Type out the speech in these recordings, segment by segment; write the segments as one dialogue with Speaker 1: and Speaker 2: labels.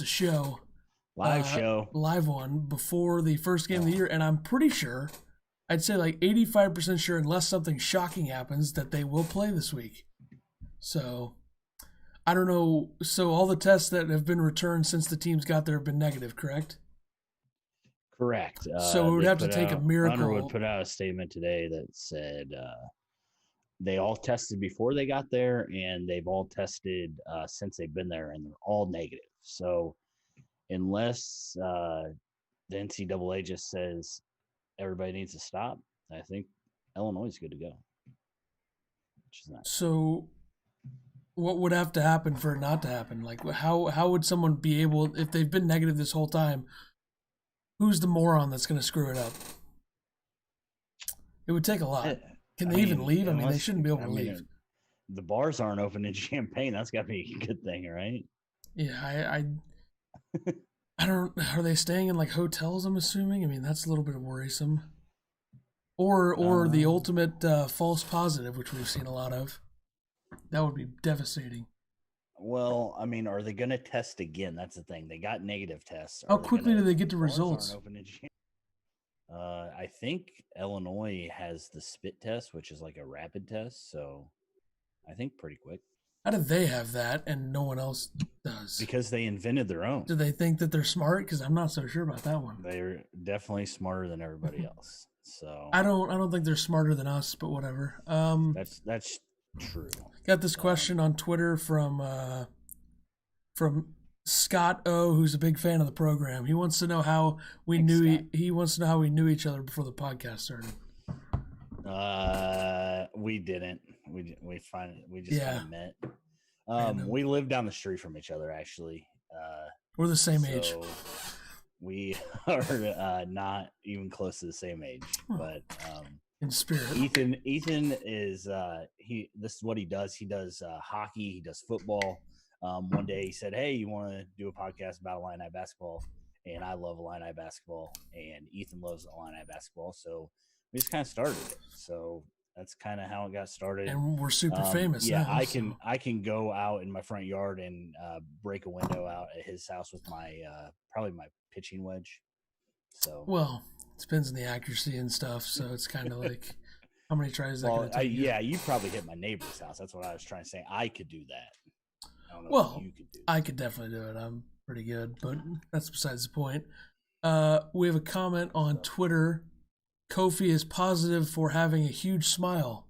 Speaker 1: a show, live one before the first game of the year, and I'm pretty sure, I'd say like 85% sure, unless something shocking happens, that they will play this week. So I don't know. So all the tests that have been returned since the teams got there have been negative, correct?
Speaker 2: Correct.
Speaker 1: So it would have to take a miracle.
Speaker 2: Underwood put out a statement today that said they all tested before they got there, and they've all tested since they've been there, and they're all negative. So unless the NCAA just says everybody needs to stop, I think Illinois is good to go. Which is nice.
Speaker 1: So what would have to happen for it not to happen? Like, how would someone be able, if they've been negative this whole time, who's the moron that's going to screw it up? It would take a lot. Can they even leave? I mean, they shouldn't be able to leave.
Speaker 2: The bars aren't open in Champaign. That's got to be a good thing, right?
Speaker 1: Yeah, I don't. Are they staying in like hotels? I'm assuming. I mean, that's a little bit worrisome. Or the ultimate false positive, which we've seen a lot of. That would be devastating.
Speaker 2: Well, I mean, are they going to test again? That's the thing. They got negative tests.
Speaker 1: How quickly do they get the results?
Speaker 2: I think Illinois has the spit test, which is like a rapid test. So I think pretty quick.
Speaker 1: How do they have that and no one else does?
Speaker 2: Because they invented their own.
Speaker 1: Do they think that they're smart? Because I'm not so sure about that one.
Speaker 2: They're definitely smarter than everybody else. So
Speaker 1: I don't think they're smarter than us, but whatever.
Speaker 2: That's true.
Speaker 1: Got this question on Twitter from Scott O, who's a big fan of the program. He wants to know how we he wants to know how we knew each other before the podcast started.
Speaker 2: We didn't. We just kind of met. We live down the street from each other, actually.
Speaker 1: We're the same age.
Speaker 2: We are not even close to the same age, but
Speaker 1: in spirit.
Speaker 2: Ethan is this is what he does. He does hockey. He does football. One day he said, "Hey, you want to do a podcast about Illini basketball?" And I love Illini basketball, and Ethan loves Illini basketball. So we just kind of started it. So that's kind of how it got started.
Speaker 1: And we're super famous.
Speaker 2: Yeah,
Speaker 1: now,
Speaker 2: I can go out in my front yard and break a window out at his house with my probably my pitching wedge. So
Speaker 1: well, it depends on the accuracy and stuff. So it's kind of like how many tries that going to take?
Speaker 2: Yeah, you probably hit my neighbor's house. That's what I was trying to say. I could do that. I don't know
Speaker 1: well,
Speaker 2: if you could do
Speaker 1: I could definitely do it. I'm pretty good, but that's besides the point. We have a comment on Twitter. Kofi is positive for having a huge smile.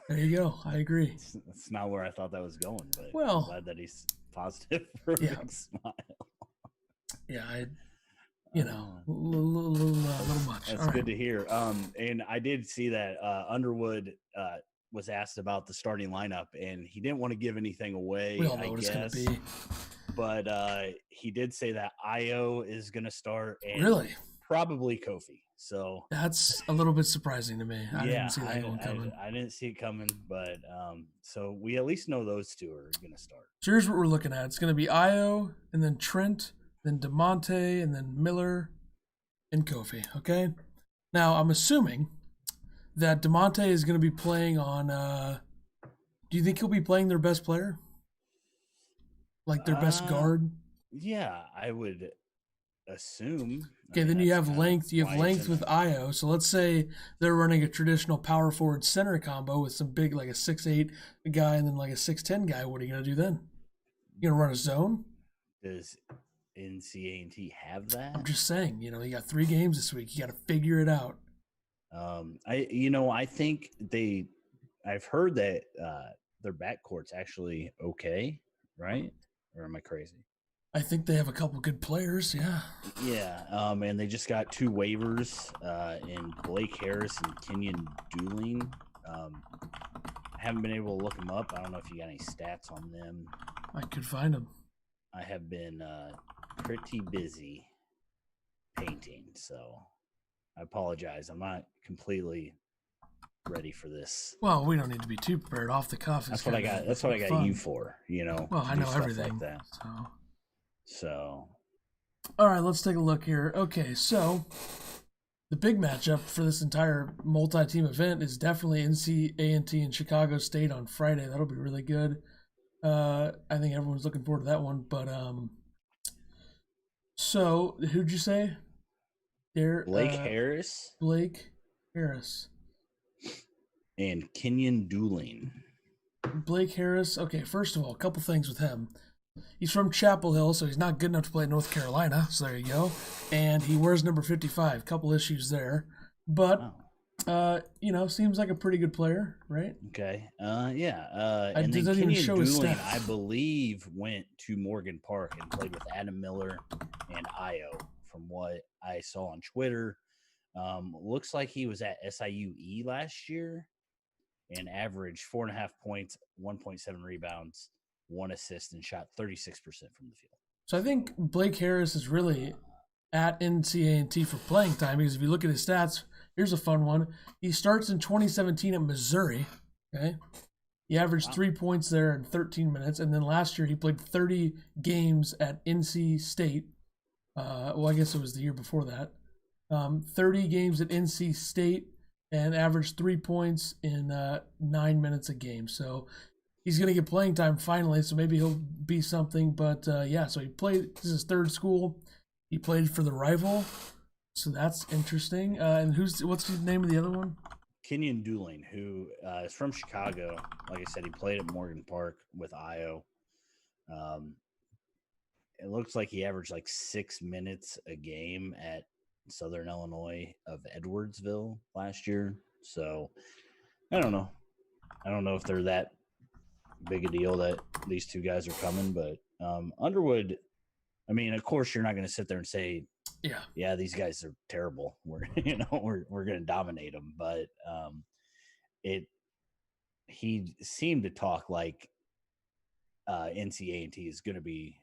Speaker 1: There you go. I agree.
Speaker 2: That's not where I thought that was going, but
Speaker 1: well,
Speaker 2: I'm glad that he's positive for a big smile.
Speaker 1: Yeah, little much.
Speaker 2: That's good to hear. And I did see that Underwood was asked about the starting lineup, and he didn't want to give anything away.
Speaker 1: We all know what it's going to be.
Speaker 2: But he did say that Io is going to start, and
Speaker 1: really,
Speaker 2: probably Kofi. So
Speaker 1: that's a little bit surprising to me. I didn't see that one coming.
Speaker 2: I didn't see it coming, but so we at least know those two are going to start.
Speaker 1: So here's what we're looking at. It's going to be Io, and then Trent, then DeMonte, and then Miller, and Kofi. Okay. Now I'm assuming that DeMonte is going to be playing on. Do you think he'll be playing their best player, like their best guard?
Speaker 2: Yeah, I would assume.
Speaker 1: Okay, then you have length. You have length with Io. So let's say they're running a traditional power forward center combo with some big, like a 6'8" guy and then like a 6'10" guy. What are you gonna do then? You gonna run a zone?
Speaker 2: Does NCAA have that?
Speaker 1: I'm just saying. You got 3 games this week. You got to figure it out.
Speaker 2: I think I've heard that their backcourt's actually okay, right? Or am I crazy?
Speaker 1: I think they have a couple good players, yeah.
Speaker 2: Yeah, and they just got 2 waivers in Blake Harris and Kenyon Dooling. I haven't been able to look them up. I don't know if you got any stats on them.
Speaker 1: I could find them.
Speaker 2: I have been pretty busy painting, so I apologize. I'm not completely ready for this.
Speaker 1: Well, we don't need to be too prepared off the cuff.
Speaker 2: That's what I got. That's what I got you for.
Speaker 1: Well, I know everything.
Speaker 2: Like that. So,
Speaker 1: all right, let's take a look here. Okay, so the big matchup for this entire multi-team event is definitely NC-A&T and Chicago State on Friday. That'll be really good. I think everyone's looking forward to that one. But So who'd you say? There,
Speaker 2: Blake Harris
Speaker 1: Blake Harris.
Speaker 2: and Kenyon Dooling.
Speaker 1: Blake Harris. Okay, first of all, a couple things with him. He's from Chapel Hill, so he's not good enough to play at North Carolina. So there you go. And he wears number 55. Couple issues there, but seems like a pretty good player, right?
Speaker 2: Okay. Yeah. And
Speaker 1: Does
Speaker 2: then
Speaker 1: that even
Speaker 2: Kenyon
Speaker 1: show his
Speaker 2: Dooling,
Speaker 1: stats?
Speaker 2: I believe, went to Morgan Park and played with Adam Miller and Io. From what I saw on Twitter, looks like he was at SIUE last year and averaged 4.5 points, 1.7 rebounds, 1 assist, and shot 36% from the field.
Speaker 1: So I think Blake Harris is really at NCA&T for playing time, because if you look at his stats, here's a fun one. He starts in 2017 at Missouri. Okay, he averaged 3 points there in 13 minutes, and then last year he played 30 games at NC State. Well, I guess it was the year before that. 30 games at NC State and averaged 3 points in 9 minutes a game. So he's going to get playing time finally, so maybe he'll be something. But so he played, this is his third school. He played for the rival, so that's interesting. And what's the name of the other one?
Speaker 2: Kenyon Dooling, who is from Chicago. Like I said, he played at Morgan Park with Io. It looks like he averaged like 6 minutes a game at Southern Illinois of Edwardsville last year. So I don't know. I don't know if they're that big a deal that these two guys are coming, but Underwood, I mean, of course you're not going to sit there and say, yeah, these guys are terrible. We're going to dominate them. But he seemed to talk like NCA&T is going to be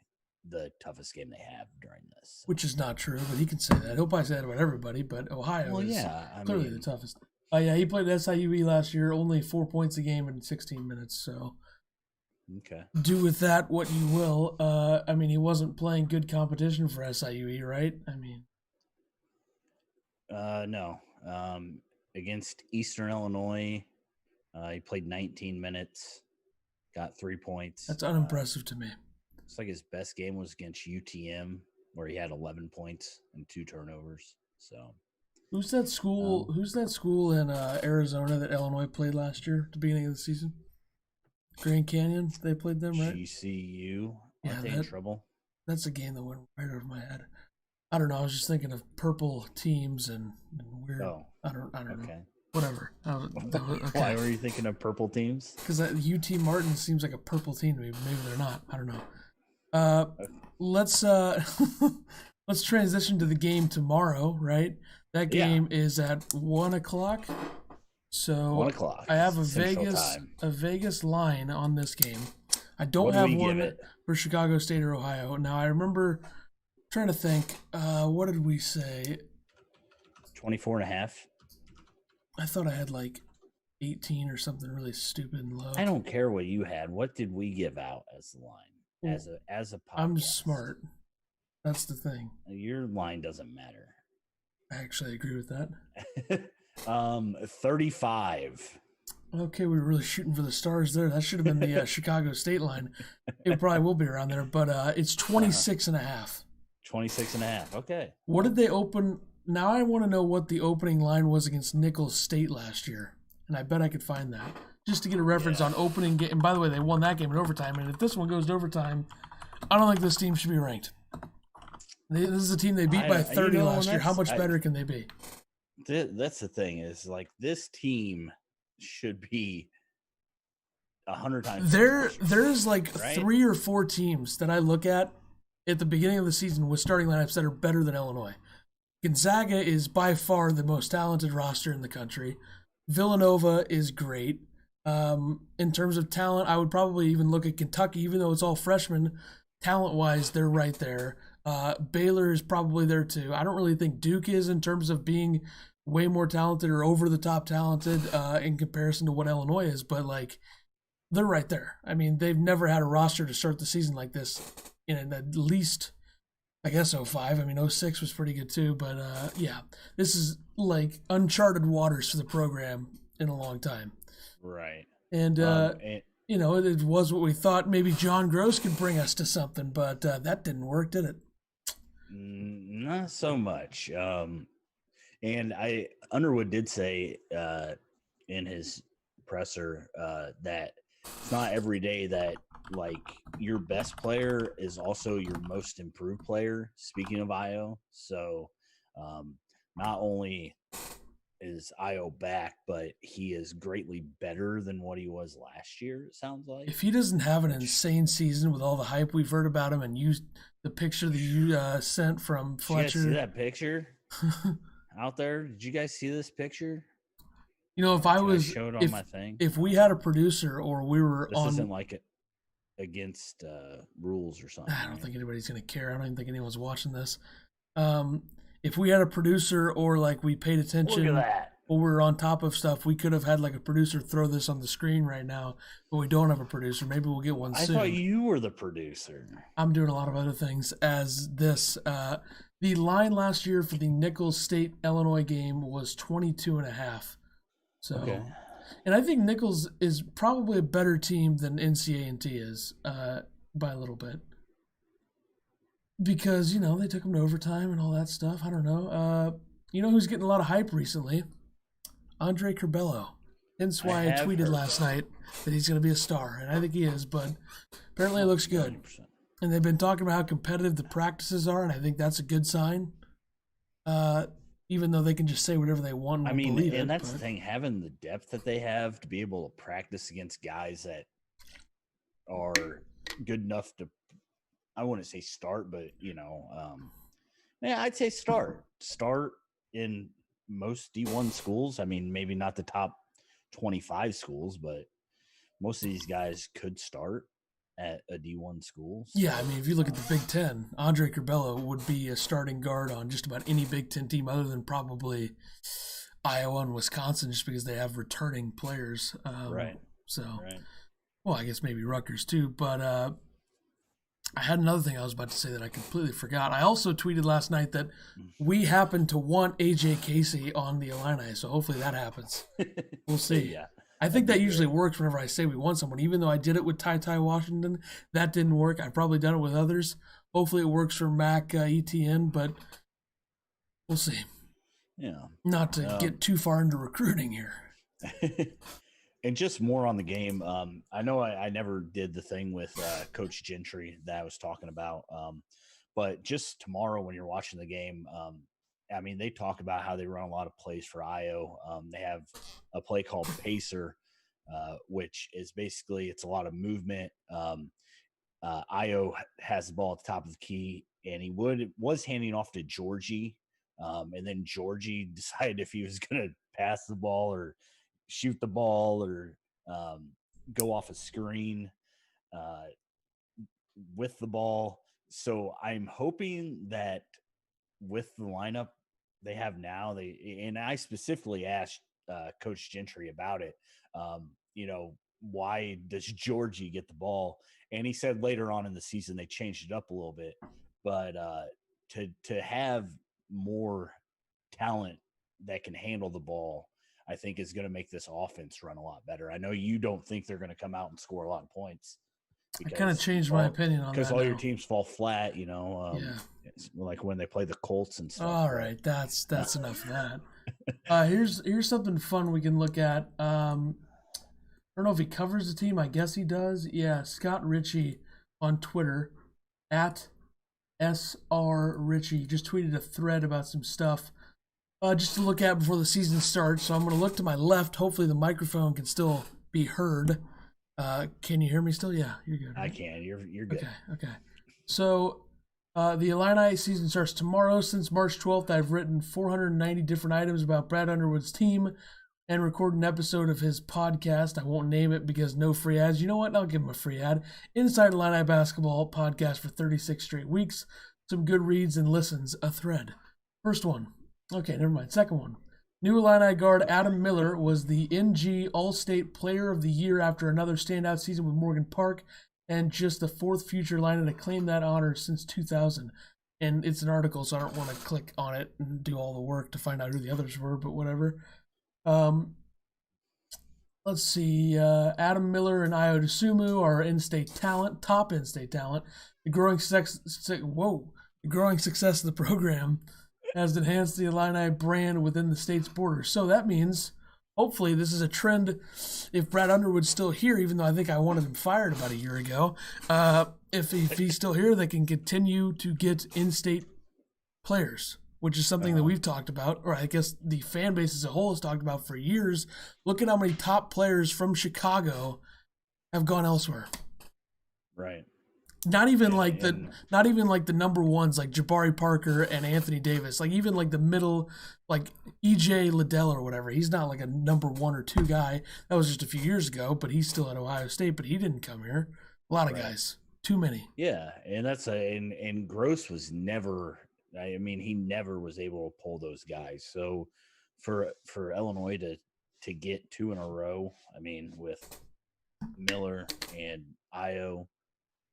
Speaker 2: the toughest game they have during this.
Speaker 1: Which is not true, but he can say that. He'll probably say that about everybody, but Ohio is clearly the toughest. He played at SIUE last year, only 4 points a game in 16 minutes. So
Speaker 2: okay,
Speaker 1: do with that what you will. I mean, he wasn't playing good competition for SIUE, right? I mean,
Speaker 2: no. Against Eastern Illinois, he played 19 minutes, got 3 points.
Speaker 1: That's unimpressive to me.
Speaker 2: Looks like his best game was against UTM, where he had 11 points and 2 turnovers. So,
Speaker 1: who's that school? Who's that school in Arizona that Illinois played last year at the beginning of the season? Grand Canyon. They played them, right?
Speaker 2: GCU. Aren't they in trouble?
Speaker 1: That's a game that went right over my head. I don't know. I was just thinking of purple teams and weird.
Speaker 2: Oh,
Speaker 1: I don't know. Whatever. Okay.
Speaker 2: Why were you thinking of purple teams?
Speaker 1: Because UT Martin seems like a purple team to me. Maybe they're not. I don't know. Let's let's transition to the game tomorrow, right? That game is at 1:00. So
Speaker 2: 1:00.
Speaker 1: I have a
Speaker 2: Central
Speaker 1: Vegas line on this game. I don't have one for Chicago State or Ohio. Now I remember trying to think. What did we say?
Speaker 2: 24.5.
Speaker 1: I thought I had like 18 or something really stupid and low.
Speaker 2: I don't care what you had. What did we give out as the line? As a podcast?
Speaker 1: I'm smart. That's the thing.
Speaker 2: Your line doesn't matter.
Speaker 1: I actually agree with that.
Speaker 2: 35.
Speaker 1: Okay, we were really shooting for the stars there. That should have been the Chicago State line. It probably will be around there, but it's 26.5.
Speaker 2: 26.5. Okay.
Speaker 1: What did they open? Now I want to know what the opening line was against Nicholls State last year, and I bet I could find that just to get a reference on opening game. And by the way, they won that game in overtime, and if this one goes to overtime, I don't think this team should be ranked. This is a team they beat by 30 last year. How much better can they be?
Speaker 2: That's the thing is, like, this team should be 100 times.
Speaker 1: There's like 3 or 4 teams that I look at the beginning of the season with starting lineups that are better than Illinois. Gonzaga is by far the most talented roster in the country. Villanova is great. In terms of talent, I would probably even look at Kentucky, even though it's all freshmen. Talent-wise, they're right there. Baylor is probably there too. I don't really think Duke is in terms of being way more talented or over-the-top talented in comparison to what Illinois is, but like they're right there. I mean, they've never had a roster to start the season like this in at least, I guess, 05. I mean, 06 was pretty good too, but this is like uncharted waters for the program in a long time.
Speaker 2: Right.
Speaker 1: And it was what we thought maybe John Gross could bring us to something, but that didn't work, did it?
Speaker 2: Not so much. And Underwood did say in his presser that it's not every day that like your best player is also your most improved player. Speaking of Io, so not only is Io back, but he is greatly better than what he was last year. It sounds like.
Speaker 1: If he doesn't have an insane season with all the hype we've heard about him, and used the picture that you sent from Fletcher,
Speaker 2: did you guys see that picture out there? Did you guys see this picture?
Speaker 1: You know, if I was
Speaker 2: showed on my thing,
Speaker 1: if we had a producer or we were
Speaker 2: this
Speaker 1: on,
Speaker 2: isn't like it against rules or something.
Speaker 1: I don't think anybody's gonna care. I don't even think anyone's watching this. If we had a producer or like we paid attention,
Speaker 2: look at that.
Speaker 1: Or we're on top of stuff, we could have had like a producer throw this on the screen right now, but we don't have a producer. Maybe we'll get one soon.
Speaker 2: I thought you were the producer.
Speaker 1: I'm doing a lot of other things as this. The line last year for the Nichols State Illinois game was 22.5. So, okay. And I think Nichols is probably a better team than NCA&T is by a little bit. Because, you know, they took them to overtime and all that stuff. I don't know. You know who's getting a lot of hype recently? Andre Curbelo. Hence why I tweeted last night that he's going to be a star. And I think he is, but apparently it looks good. 100%. And they've been talking about how competitive the practices are, and I think that's a good sign. Even though they can just say whatever they want.
Speaker 2: I mean, and that's the thing, having the depth that they have to be able to practice against guys that are good enough to, I wouldn't say start, but, you know, I'd say start in most D1 schools. I mean, maybe not the top 25 schools, but most of these guys could start at a D1 school.
Speaker 1: So. Yeah, I mean, if you look at the Big Ten, Andre Curbelo would be a starting guard on just about any Big Ten team other than probably Iowa and Wisconsin, just because they have returning players.
Speaker 2: Right.
Speaker 1: So, well, I guess maybe Rutgers too, but I had another thing I was about to say that I completely forgot. I also tweeted last night that we happen to want AJ Casey on the Illini, so hopefully that happens. We'll see. Yeah, I think that usually works whenever I say we want someone. Even though I did it with Ty Washington, that didn't work. I've probably done it with others. Hopefully it works for Mac ETN, but we'll see.
Speaker 2: Yeah.
Speaker 1: Not to get too far into recruiting here.
Speaker 2: And just more on the game. I know I never did the thing with Coach Gentry that I was talking about. But just tomorrow when you're watching the game, I mean, they talk about how they run a lot of plays for Io. They have a play called Pacer, which is basically it's a lot of movement. Io has the ball at the top of the key, and he was handing off to Georgie. And then Georgie decided if he was going to pass the ball or shoot the ball or go off a screen with the ball. So I'm hoping that with the lineup they have now, and I specifically asked Coach Gentry about it, you know, why does Georgie get the ball? And he said later on in the season they changed it up a little bit, but to have more talent that can handle the ball, I think is going to make this offense run a lot better. I know you don't think they're going to come out and score a lot of points.
Speaker 1: I kind of changed my opinion on that.
Speaker 2: Because all your teams fall flat, you know, like when they play the Colts and stuff.
Speaker 1: All right, that's enough of that. Here's something fun we can look at. I don't know if he covers the team. I guess he does. Yeah, Scott Ritchie on Twitter, at SR Ritchie, just tweeted a thread about some stuff just to look at before the season starts. So I'm going to look to my left. Hopefully the microphone can still be heard. Can you hear me still? Yeah, you're good. Right?
Speaker 2: I can. You're good.
Speaker 1: Okay. So the Illini season starts tomorrow. Since March 12th, I've written 490 different items about Brad Underwood's team and recorded an episode of his podcast. I won't name it because no free ads. You know what? I'll give him a free ad. Inside Illini Basketball podcast for 36 straight weeks. Some good reads and listens. A thread. First one. Okay, never mind. Second one. New Illini guard Adam Miller was the NG All-State Player of the Year after another standout season with Morgan Park, and just the fourth future Illini to claim that honor since 2000. And it's an article, so I don't want to click on it and do all the work to find out who the others were, but whatever. Let's see. Adam Miller and Io DeSumo are in-state talent, top in-state talent. The growing The growing success of the program has enhanced the Illini brand within the state's borders. So that means, hopefully, this is a trend. If Brad Underwood's still here, even though I think I wanted him fired about a year ago, if he's still here, they can continue to get in-state players, which is something that we've talked about, or I guess the fan base as a whole has talked about for years. Look at how many top players from Chicago have gone elsewhere.
Speaker 2: Right.
Speaker 1: Not even like the number ones like Jabari Parker and Anthony Davis. Like even like the middle, like EJ Liddell or whatever. He's not like a number 1 or 2 guy. That was just a few years ago, but he's still at Ohio State, but he didn't come here. A lot of guys. Too many.
Speaker 2: Yeah, and and Gross was never. I mean, he never was able to pull those guys. So for Illinois to get 2 in a row, I mean, with Miller and Io,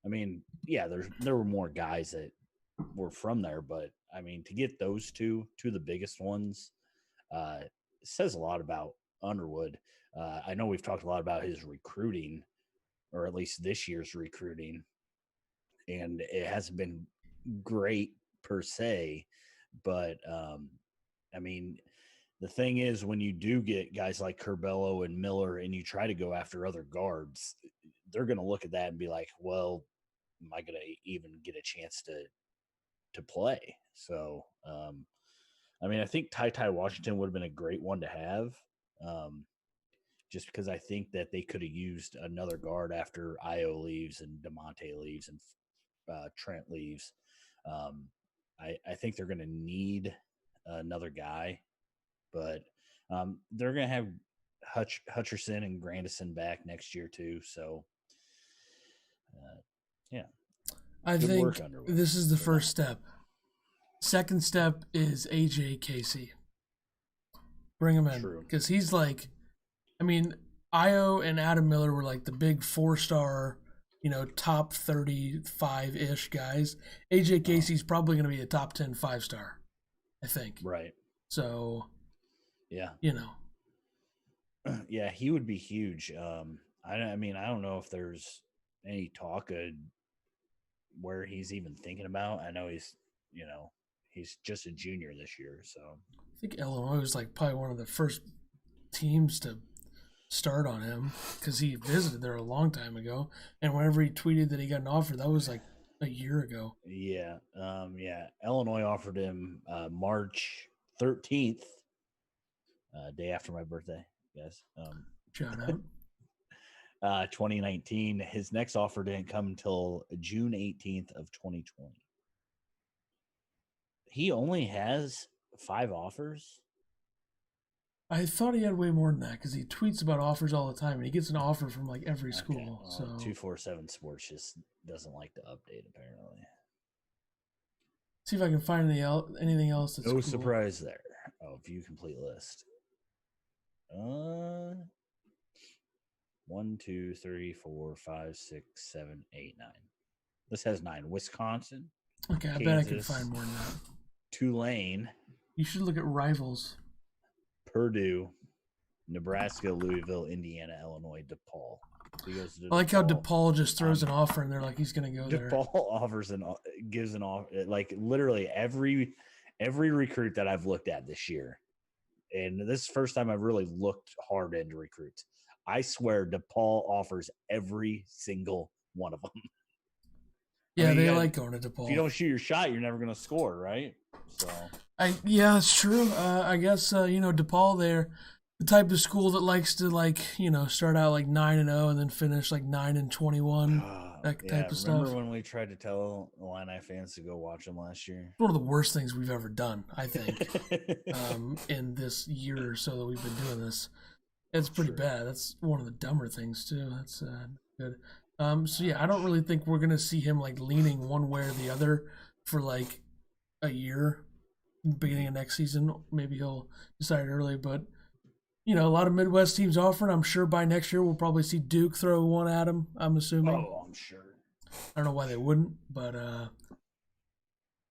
Speaker 2: I mean, yeah, there were more guys that were from there, but I mean, to get those two of the biggest ones, says a lot about Underwood. I know we've talked a lot about his recruiting, or at least this year's recruiting, and it hasn't been great per se, but I mean, the thing is, when you do get guys like Curbelo and Miller and you try to go after other guards, they're going to look at that and be like, well, am I going to even get a chance to play? So, I mean, I think Ty Washington would have been a great one to have, just because I think that they could have used another guard after Io leaves and DeMonte leaves and Trent leaves. I think they're going to need another guy, but they're going to have Hutcherson and Grandison back next year too. So, yeah.
Speaker 1: I think this is the first step. Second step is AJ Casey. Bring him in. Because he's like, I mean, Io and Adam Miller were like the big 4-star, top 35-ish guys. AJ Casey's probably going to be a top 10 5-star, I think.
Speaker 2: Right.
Speaker 1: So,
Speaker 2: yeah. Yeah, he would be huge. I mean, I don't know if there's any talk of where he's even thinking about. I know he's just a junior this year, so.
Speaker 1: I think Illinois was like probably one of the first teams to start on him because he visited there a long time ago, and whenever he tweeted that he got an offer, that was like a year ago.
Speaker 2: Yeah. Illinois offered him March 13th, day after my birthday, guys.
Speaker 1: Shout out.
Speaker 2: 2019. His next offer didn't come until June 18th of 2020. He only has 5 offers.
Speaker 1: I thought he had way more than that because he tweets about offers all the time, and he gets an offer from like every school.
Speaker 2: Well,
Speaker 1: so
Speaker 2: 247 Sports just doesn't like to update, apparently.
Speaker 1: See if I can find anything else that's cool.
Speaker 2: Surprise there. Oh, view complete list. 1, 2, 3, 4, 5, 6, 7, 8, 9. This has 9. Wisconsin.
Speaker 1: Okay, I bet I can find more than that.
Speaker 2: Tulane.
Speaker 1: You should look at rivals.
Speaker 2: Purdue, Nebraska, Louisville, Indiana, Illinois, DePaul. So he goes to
Speaker 1: I like how DePaul just throws an offer and they're like, he's going to go there.
Speaker 2: DePaul offers gives an offer, like literally every recruit that I've looked at this year. And this is the first time I've really looked hard into recruits. I swear DePaul offers every single one of them.
Speaker 1: Yeah, they like going to DePaul.
Speaker 2: If you don't shoot your shot, you're never going to score, right? So
Speaker 1: yeah, it's true. I guess DePaul, they're the type of school that likes to start out like 9-0 and then finish like 9-21. That type of stuff.
Speaker 2: Remember when we tried to tell Illini fans to go watch them last year?
Speaker 1: One of the worst things we've ever done, I think, in this year or so that we've been doing this. It's pretty bad. That's one of the dumber things too. That's good. So yeah, I don't really think we're gonna see him like leaning one way or the other for like a year, beginning of next season. Maybe he'll decide early, but a lot of Midwest teams offering. I'm sure by next year we'll probably see Duke throw one at him. I'm assuming.
Speaker 2: Oh, I'm sure.
Speaker 1: I don't know why they wouldn't, but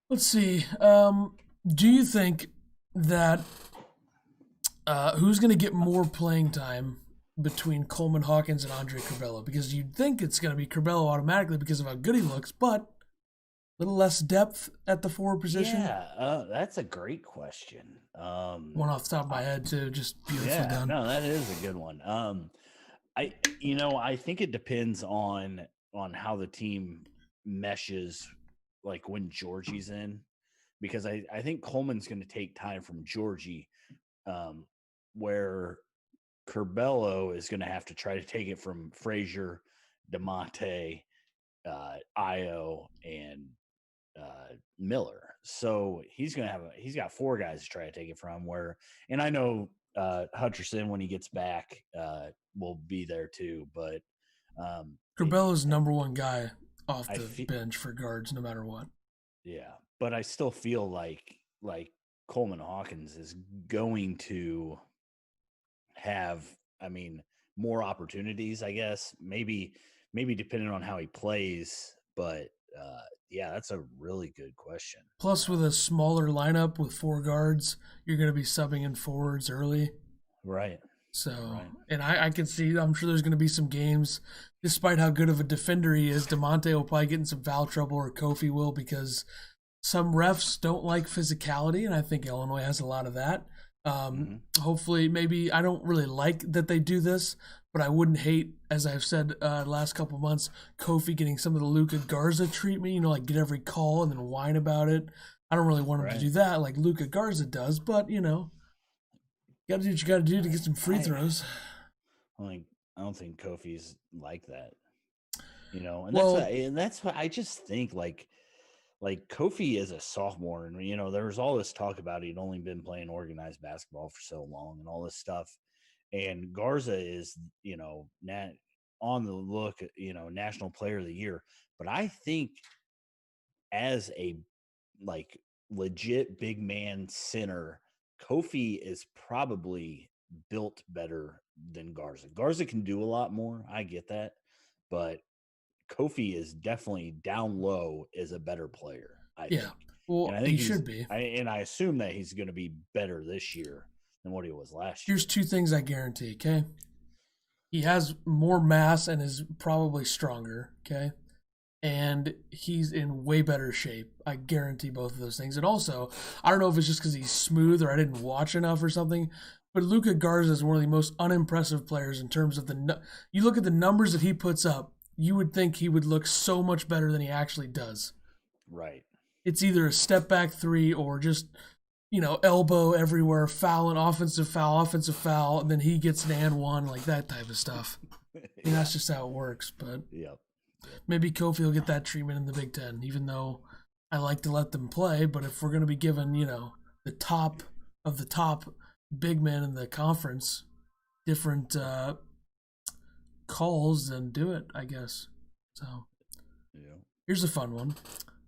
Speaker 1: let's see. Do you think that who's going to get more playing time between Coleman Hawkins and Andre Curbelo? Because you'd think it's going to be Curbelo automatically because of how good he looks, but little less depth at the forward position.
Speaker 2: Yeah, that's a great question.
Speaker 1: One off the top of my head, too. Just beautifully
Speaker 2: Yeah,
Speaker 1: done.
Speaker 2: no, that is a good one. I I think it depends on how the team meshes, like when Georgie's in, because I think Coleman's going to take time from Georgie, um, where Curbelo is going to have to try to take it from Frazier, Demonte, Io, and Miller. So he's got four guys to try to take it from. And I know Hutcherson, when he gets back, will be there too. But
Speaker 1: Corbella's number one guy off
Speaker 2: I
Speaker 1: the
Speaker 2: feel,
Speaker 1: bench for guards, no matter what.
Speaker 2: yeah, but I still feel like Coleman Hawkins is going to have, I mean, more opportunities. I guess maybe depending on how he plays, but yeah, that's a really good question.
Speaker 1: Plus, with a smaller lineup with four guards, you're going to be subbing in forwards early.
Speaker 2: Right.
Speaker 1: So,
Speaker 2: Right.
Speaker 1: and I can see, I'm sure there's going to be some games, despite how good of a defender he is, DeMonte will probably get in some foul trouble, or Kofi will, because some refs don't like physicality, and I think Illinois has a lot of that. Hopefully, maybe, I don't really like that they do this, but I wouldn't hate, as I've said last couple of months, Kofi getting some of the Luka Garza treatment, like get every call and then whine about it. I don't really want him to do that like Luka Garza does, but, you got to do what you got to do to get some free throws.
Speaker 2: I don't think Kofi's like that, and that's what I just think. Like Kofi is a sophomore, and there was all this talk about he'd only been playing organized basketball for so long, and all this stuff. And Garza is, on the look, National Player of the Year. But I think as a legit big man center, Kofi is probably built better than Garza. Garza can do a lot more. I get that. But Kofi is definitely down low as a better player, I think.
Speaker 1: Well,
Speaker 2: And I think
Speaker 1: he should be.
Speaker 2: I assume that he's going to be better this year than what he was last year.
Speaker 1: Here's two things I guarantee, okay? He has more mass and is probably stronger, okay? And he's in way better shape. I guarantee both of those things. And also, I don't know if it's just because he's smooth or I didn't watch enough or something, but Luka Garza is one of the most unimpressive players in terms of you look at the numbers that he puts up, you would think he would look so much better than he actually does.
Speaker 2: Right.
Speaker 1: It's either a step back three or just, elbow everywhere, foul and offensive foul, and then he gets an and one, like that type of stuff. And that's just how it works. But maybe Kofi will get that treatment in the Big Ten, even though I like to let them play. But if we're going to be given, the top of the top big men in the conference, different calls, then do it, I guess. So here's a fun one.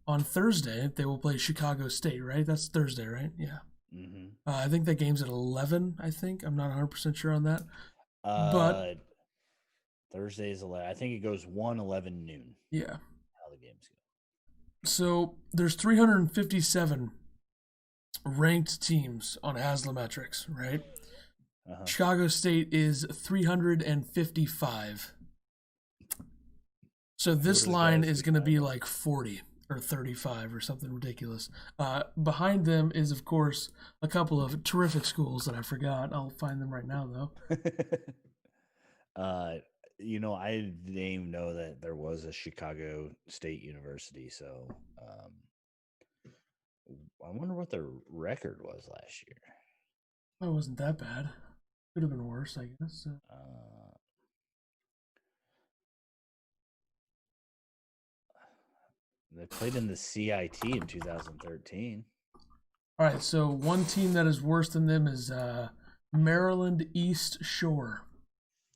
Speaker 1: On Thursday, they will play Chicago State, right? That's Thursday, right? Yeah.
Speaker 2: Mm-hmm.
Speaker 1: I think that game's at 11, I think. I'm not 100% sure on that. But
Speaker 2: Thursday's 11. I think it goes 1-11 noon.
Speaker 1: Yeah.
Speaker 2: How the games go.
Speaker 1: So there's 357 ranked teams on Haslametrics, right? Uh-huh. Chicago State is 355. So this line is going to be like 40 or 35 or something ridiculous. Behind them is, of course, a couple of terrific schools that I forgot. I'll find them right now, though.
Speaker 2: I didn't even know that there was a Chicago State University. So I wonder what their record was last year.
Speaker 1: It wasn't that bad. Could have been worse, I guess.
Speaker 2: They played in the CIT in 2013.
Speaker 1: All right, so one team that is worse than them is Maryland East Shore.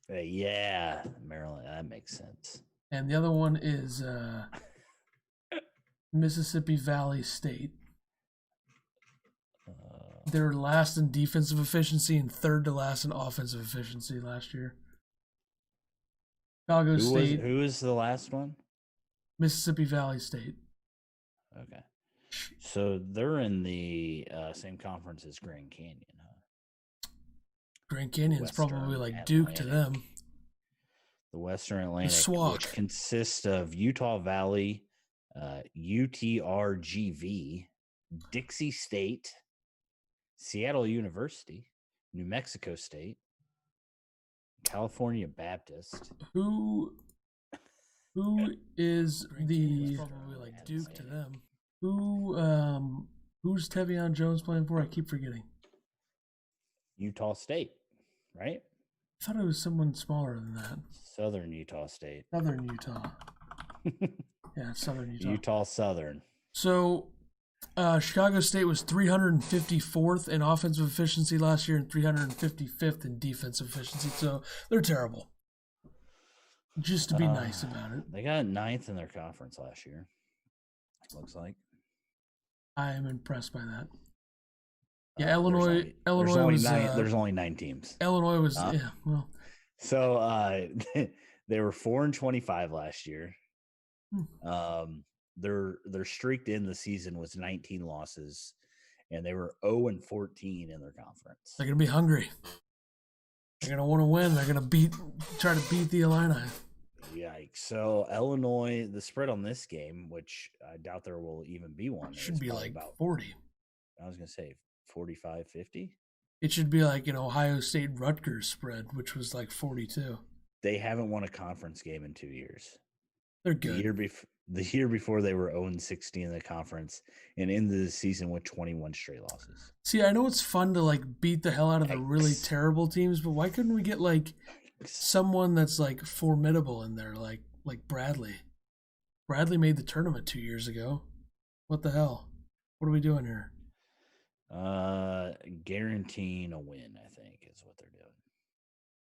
Speaker 2: Yeah, Maryland. That makes sense.
Speaker 1: And the other one is Mississippi Valley State. They're last in defensive efficiency and third to last in offensive efficiency last year. Chicago State.
Speaker 2: Who was the last one?
Speaker 1: Mississippi Valley State.
Speaker 2: Okay. So they're in the same conference as Grand Canyon, huh?
Speaker 1: Grand Canyon's probably like Duke to them.
Speaker 2: The Western Atlantic, which consists of Utah Valley, UTRGV, Dixie State, Seattle University, New Mexico State, California Baptist.
Speaker 1: Who is the probably like Duke to them? Who's Tevion Jones playing for? I keep forgetting.
Speaker 2: Utah State, right?
Speaker 1: I thought it was someone smaller than that.
Speaker 2: Southern Utah State.
Speaker 1: Southern Utah. Yeah, Southern Utah.
Speaker 2: Utah Southern.
Speaker 1: So, Chicago State was 354th in offensive efficiency last year and 355th in defensive efficiency. So they're terrible. Just to be nice about it.
Speaker 2: They got 9th in their conference last year. Looks like.
Speaker 1: I am impressed by that. Yeah, Illinois
Speaker 2: there's only 9 teams.
Speaker 1: Illinois was yeah, well.
Speaker 2: So they were 4-25 last year. Their streak in the season was 19 losses, and they were 0-14 in their conference.
Speaker 1: They're gonna be hungry. They're gonna want to win. They're gonna try to beat the Illini. Yikes!
Speaker 2: So Illinois, the spread on this game, which I doubt there will even be one,
Speaker 1: should be like about 40.
Speaker 2: I was gonna say 45-50.
Speaker 1: It should be like an Ohio State Rutgers spread, which was like 42.
Speaker 2: They haven't won a conference game in 2 years.
Speaker 1: They're good.
Speaker 2: The year before they were 0-16 in the conference, and into the season with 21 straight losses.
Speaker 1: See, I know it's fun to like beat the hell out of the really terrible teams, but why couldn't we get like someone that's like formidable in there, like Bradley? Bradley made the tournament 2 years ago. What the hell? What are we doing here?
Speaker 2: Guaranteeing a win, I think, is what they're doing.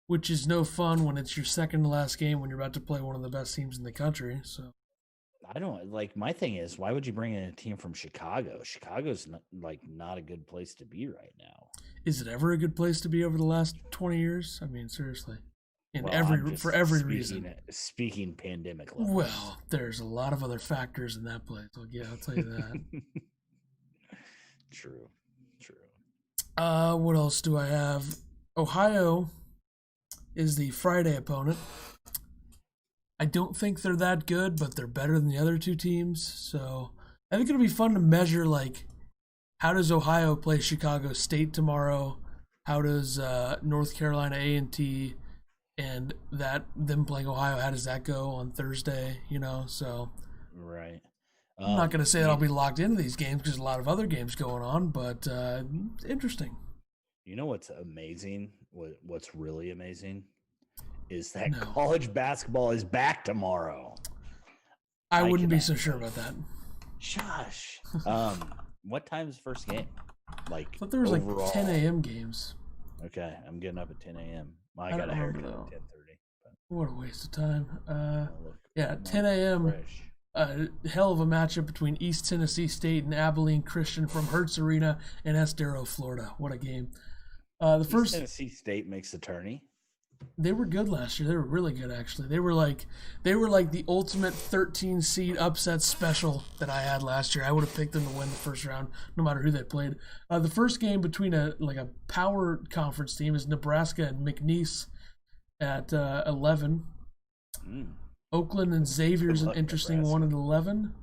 Speaker 1: Which is no fun when it's your second to last game when you're about to play one of the best teams in the country. So
Speaker 2: I don't like. My thing is, why would you bring in a team from Chicago? Chicago's not a good place to be right now.
Speaker 1: Is it ever a good place to be over the last 20 years? I mean, seriously, for every reason.
Speaker 2: Speaking pandemic levels.
Speaker 1: Well, there's a lot of other factors in that place. Well, yeah, I'll tell you that.
Speaker 2: True.
Speaker 1: What else do I have? Ohio is the Friday opponent. I don't think they're that good, but they're better than the other two teams. So I think it'll be fun to measure, like, how does Ohio play Chicago State tomorrow? How does North Carolina A&T and them playing Ohio, how does that go on Thursday? So
Speaker 2: right.
Speaker 1: I'm not going to say that I'll be locked into these games because there's a lot of other games going on, but interesting.
Speaker 2: You know what's amazing? What's really amazing is that college basketball is back tomorrow.
Speaker 1: I wouldn't be so sure about that.
Speaker 2: Shush. What time is the first game? I
Speaker 1: thought there was overall, 10 a.m. games.
Speaker 2: Okay, I'm getting up at 10 a.m. I got a haircut at 10:30.
Speaker 1: What a waste of time. 10 a.m. A hell of a matchup between East Tennessee State and Abilene Christian from Hertz Arena in Estero, Florida. What a game. East
Speaker 2: Tennessee State makes the tourney.
Speaker 1: They were good last year. They were really good, actually. They were like the ultimate 13 seed upset special that I had last year. I would have picked them to win the first round, no matter who they played. The first game between a power conference team is Nebraska and McNeese at 11. Oakland and Xavier's an interesting one at 11.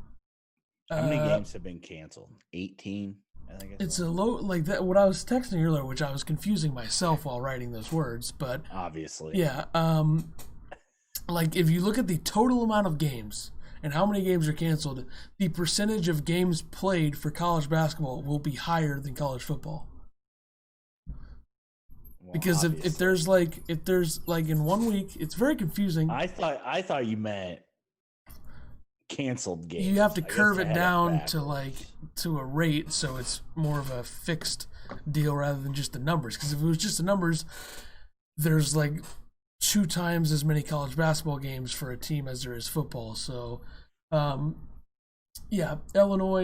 Speaker 2: How many games have been canceled? 18. I think
Speaker 1: it's a low like that. What I was texting earlier, which I was confusing myself while writing those words, but
Speaker 2: obviously,
Speaker 1: yeah. If you look at the total amount of games and how many games are canceled, the percentage of games played for college basketball will be higher than college football. Well, because if there's in 1 week, it's very confusing.
Speaker 2: I thought you meant canceled games.
Speaker 1: You have to curve it down to a rate, so it's more of a fixed deal rather than just the numbers. Because if it was just the numbers, there's 2 times as many college basketball games for a team as there is football. So, Illinois,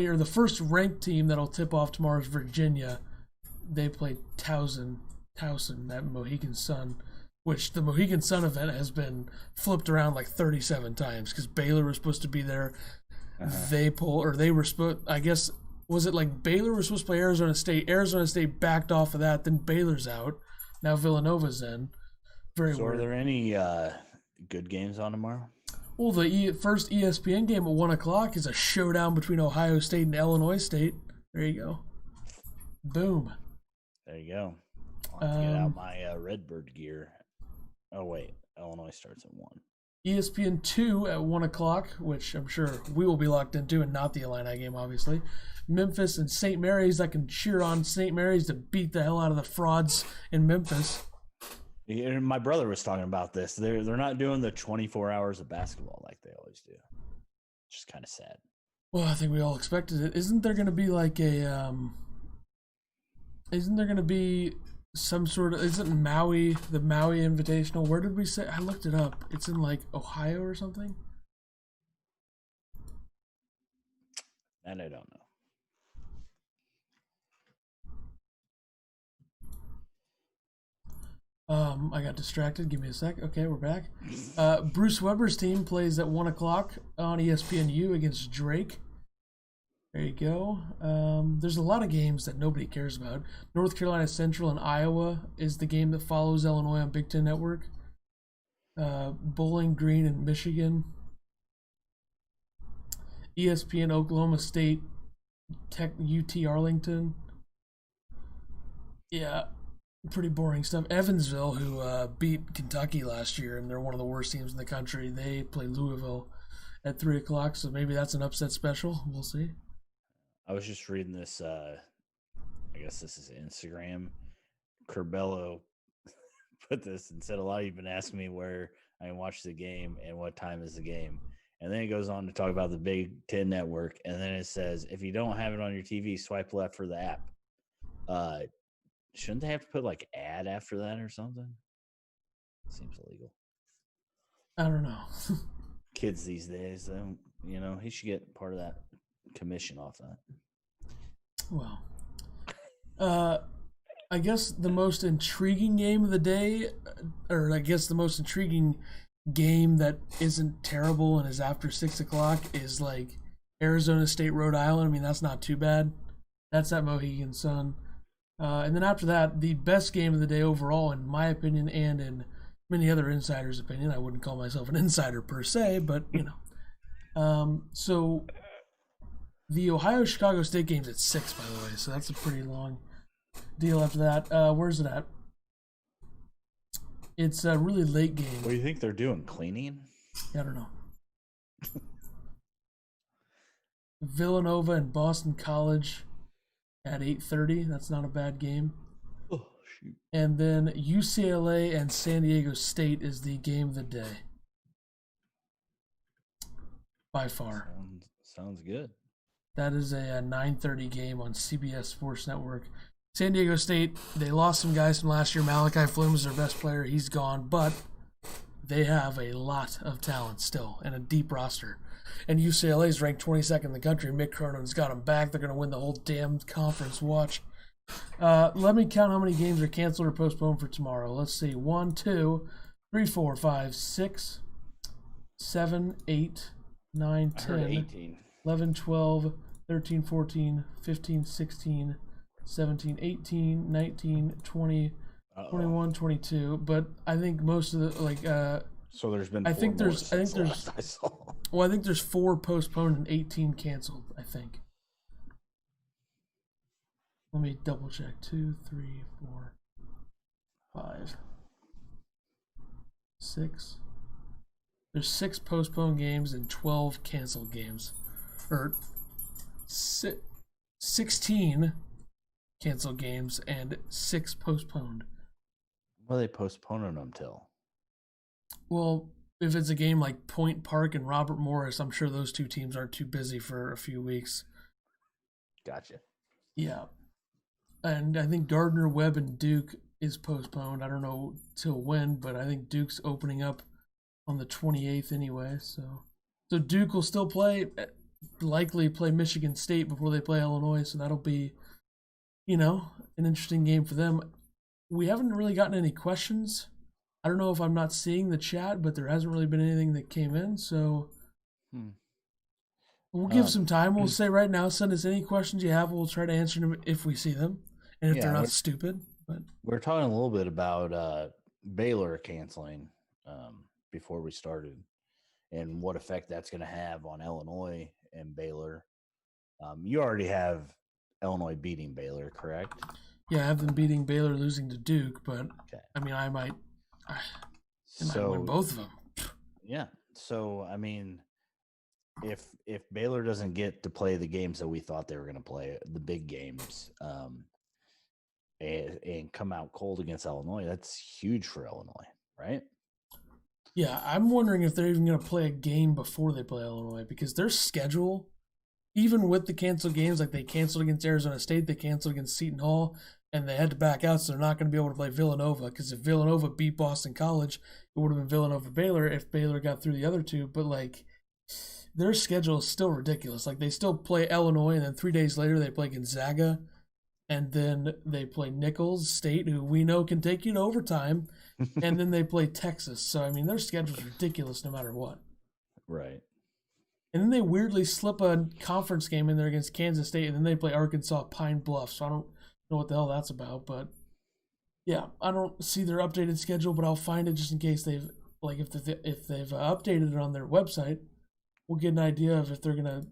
Speaker 1: or the first ranked team that'll tip off tomorrow is Virginia. They play Towson at Mohegan Sun, which the Mohegan Sun event has been flipped around 37 times because Baylor was supposed to be there. They were supposed, I guess, was it Baylor was supposed to play Arizona State? Arizona State backed off of that, then Baylor's out. Now Villanova's in. Very weird.
Speaker 2: Are there any good games on tomorrow?
Speaker 1: Well, the first ESPN game at 1 o'clock is a showdown between Ohio State and Illinois State. There you go. Boom.
Speaker 2: There you go. I'll have to get out my Redbird gear. Oh, wait. Illinois starts at 1.
Speaker 1: ESPN 2 at 1 o'clock, which I'm sure we will be locked into, and not the Illini game, obviously. Memphis and St. Mary's. I can cheer on St. Mary's to beat the hell out of the frauds in Memphis.
Speaker 2: Yeah, my brother was talking about this. They're not doing the 24 hours of basketball like they always do. It's just kind of sad.
Speaker 1: Well, I think we all expected it. Isn't there going to be like a Isn't there going to be some sort of? Isn't Maui the Maui Invitational? Where did we say? I looked it up. It's in like Ohio or something.
Speaker 2: And I don't know.
Speaker 1: I got distracted. Give me a sec. Okay, we're back. Bruce Weber's team plays at 1 o'clock on ESPNU against Drake. There you go. There's a lot of games that nobody cares about. North Carolina Central and Iowa is the game that follows Illinois on Big Ten Network. Bowling Green and Michigan. ESPN Oklahoma State, Tech UT Arlington. Yeah. Pretty boring stuff. Evansville, who beat Kentucky last year, and they're one of the worst teams in the country, they play Louisville at 3 o'clock, so maybe that's an upset special. We'll see.
Speaker 2: I was just reading this, I guess this is Instagram. Curbelo put this and said, a lot of you have been asking me where I can watch the game and what time is the game. And then it goes on to talk about the Big Ten Network, and then it says, if you don't have it on your TV, swipe left for the app. Shouldn't they have to put like ad after that or something? Seems illegal.
Speaker 1: I don't know.
Speaker 2: Kids these days, he should get part of that commission off that.
Speaker 1: Well, I guess the most intriguing game of the day, or I guess the most intriguing game that isn't terrible and is after 6 o'clock is like Arizona State, Rhode Island. I mean, that's not too bad. That's at Mohegan Sun. And then after that, the best game of the day overall, in my opinion, and in many other insiders' opinion. I wouldn't call myself an insider per se, but, so the Ohio-Chicago State game's at 6, by the way, so that's a pretty long deal after that. Where's it at? It's a really late game.
Speaker 2: What do you think they're doing, cleaning?
Speaker 1: I don't know. Villanova and Boston College at 8:30. That's not a bad game.
Speaker 2: Oh, shoot.
Speaker 1: And then UCLA and San Diego State is the game of the day. By far.
Speaker 2: Sounds good.
Speaker 1: That is a 9:30 game on CBS Sports Network. San Diego State, they lost some guys from last year. Malachi Flynn was their best player. He's gone, but they have a lot of talent still and a deep roster. And UCLA is ranked 22nd in the country. Mick Cronin's got them back. They're going to win the whole damn conference. Watch. Let me count how many games are canceled or postponed for tomorrow. Let's see. 1, 2, 3, 4, 5, 6, 7, 8, 9, 10, 11, 12, 13, 14, 15, 16, 17, 18, 19, 20, 21, 22. But I think most of the,
Speaker 2: so there's been.
Speaker 1: I think there's 4 postponed and 18 canceled. I think. Let me double check. 2, 3, 4, 5, 6. There's 6 postponed games and 12 canceled games, or 16 canceled games and 6 postponed.
Speaker 2: What are they postponing them till?
Speaker 1: Well, if it's a game like Point Park and Robert Morris, I'm sure those 2 teams aren't too busy for a few weeks.
Speaker 2: Gotcha.
Speaker 1: Yeah. And I think Gardner Webb and Duke is postponed. I don't know till when, but I think Duke's opening up on the 28th anyway. So Duke will still likely play Michigan State before they play Illinois. So that'll be, an interesting game for them. We haven't really gotten any questions. I don't know if I'm not seeing the chat, but there hasn't really been anything that came in. So we'll give some time. We'll say right now, send us any questions you have. We'll try to answer them if we see them and if they're not stupid. But
Speaker 2: we're talking a little bit about Baylor canceling before we started. and what effect that's going to have on Illinois and Baylor. You already have Illinois beating Baylor, correct?
Speaker 1: Yeah, I have them beating Baylor, losing to Duke, but
Speaker 2: Okay.
Speaker 1: I mean, I might win
Speaker 2: So
Speaker 1: both of them.
Speaker 2: yeah. So I mean, if Baylor doesn't get to play the games that we thought they were going to play, the big games, and come out cold against Illinois, that's huge for Illinois, right?
Speaker 1: Yeah, I'm wondering if they're even going to play a game before they play Illinois, because their schedule, even with the canceled games, like they canceled against Arizona State, they canceled against Seton Hall, and they had to back out, so they're not going to be able to play Villanova, because if Villanova beat Boston College, it would have been Villanova-Baylor if Baylor got through the other two, but like their schedule is still ridiculous. Like they still play Illinois, and then 3 days later they play Gonzaga, and then they play Nichols State, who we know can take you to overtime, and then they play Texas. So, I mean, their schedule's ridiculous no matter what.
Speaker 2: Right.
Speaker 1: And then they weirdly slip a conference game in there against Kansas State, and then they play Arkansas Pine Bluff. So I don't know what the hell that's about. But, yeah, I don't see their updated schedule, but I'll find it just in case they've, like, if they've updated it on their website, we'll get an idea of if they're going to,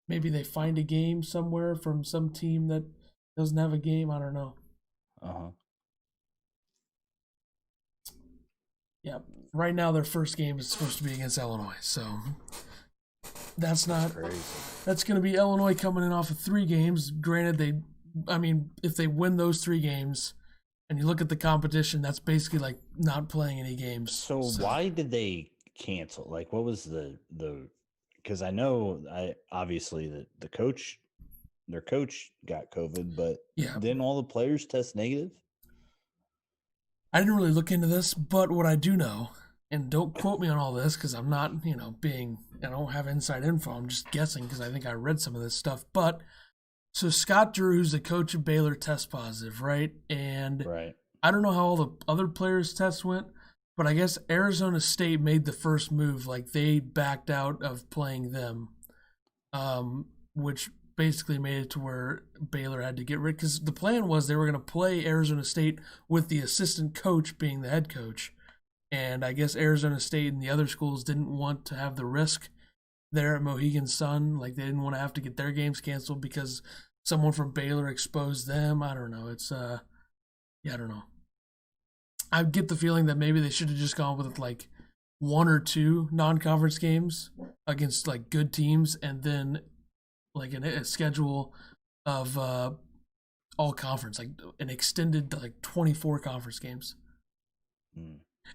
Speaker 1: maybe they find a game somewhere from some team that doesn't have a game. I don't know.
Speaker 2: Uh-huh.
Speaker 1: Yeah. Right now, their first game is supposed to be against Illinois. So that's going to be Illinois coming in off of 3 games. Granted, if they win those 3 games and you look at the competition, that's basically like not playing any games.
Speaker 2: So why did they cancel? Like, what was the because I know obviously the coach, their coach got COVID, but didn't all the players test negative?
Speaker 1: I didn't really look into this, but what I do know, and don't quote me on all this because I'm not, I don't have inside info. I'm just guessing because I think I read some of this stuff. But so Scott Drew, who's the coach of Baylor, test positive, right? And I don't know how all the other players' tests went, but I guess Arizona State made the first move. Like they backed out of playing them, which basically made it to where Baylor had to get rid, because the plan was they were going to play Arizona State with the assistant coach being the head coach. And I guess Arizona State and the other schools didn't want to have the risk there at Mohegan Sun. Like they didn't want to have to get their games canceled because someone from Baylor exposed them. I don't know. It's I don't know. I get the feeling that maybe they should have just gone with like 1 or 2 non-conference games against like good teams, and then like a schedule of all conference, like an extended like 24 conference games.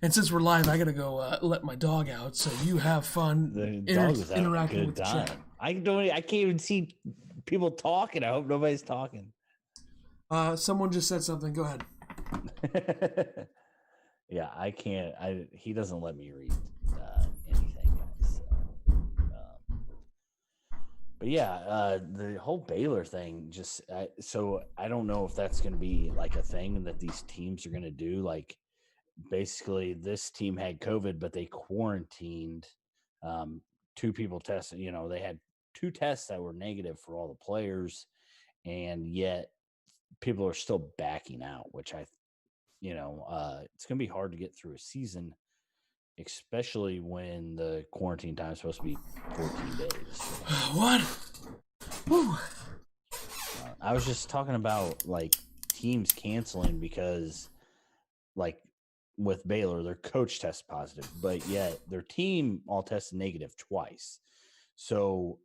Speaker 1: And since we're live, I gotta go let my dog out. So you have fun interacting with the chat.
Speaker 2: I can't even see people talking. I hope nobody's talking.
Speaker 1: Someone just said something. Go ahead.
Speaker 2: Yeah, I can't. He doesn't let me read anything, guys. But yeah, the whole Baylor thing, so I don't know if that's going to be like a thing that these teams are going to do. Like, basically, this team had COVID, but they quarantined 2 people tested. They had 2 tests that were negative for all the players, and yet people are still backing out, which it's going to be hard to get through a season, especially when the quarantine time is supposed to be 14 days.
Speaker 1: What? Whew.
Speaker 2: I was just talking about like teams canceling because, like, with Baylor, their coach tested positive, but yet their team all tested negative twice. So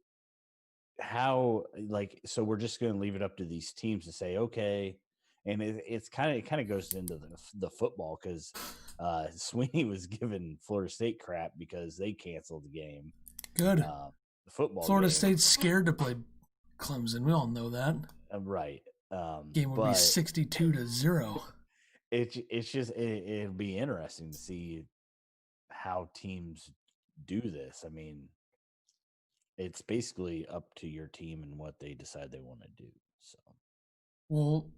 Speaker 2: so we're just going to leave it up to these teams to say, okay. And it kind of goes into the football, because Sweeney was giving Florida State crap because they canceled the game.
Speaker 1: Good.
Speaker 2: The football
Speaker 1: Florida
Speaker 2: game.
Speaker 1: State's scared to play Clemson. We all know that.
Speaker 2: Right.
Speaker 1: Game would be 62-0.
Speaker 2: It's just it'll be interesting to see how teams do this. I mean, it's basically up to your team and what they decide they want to do. So, well,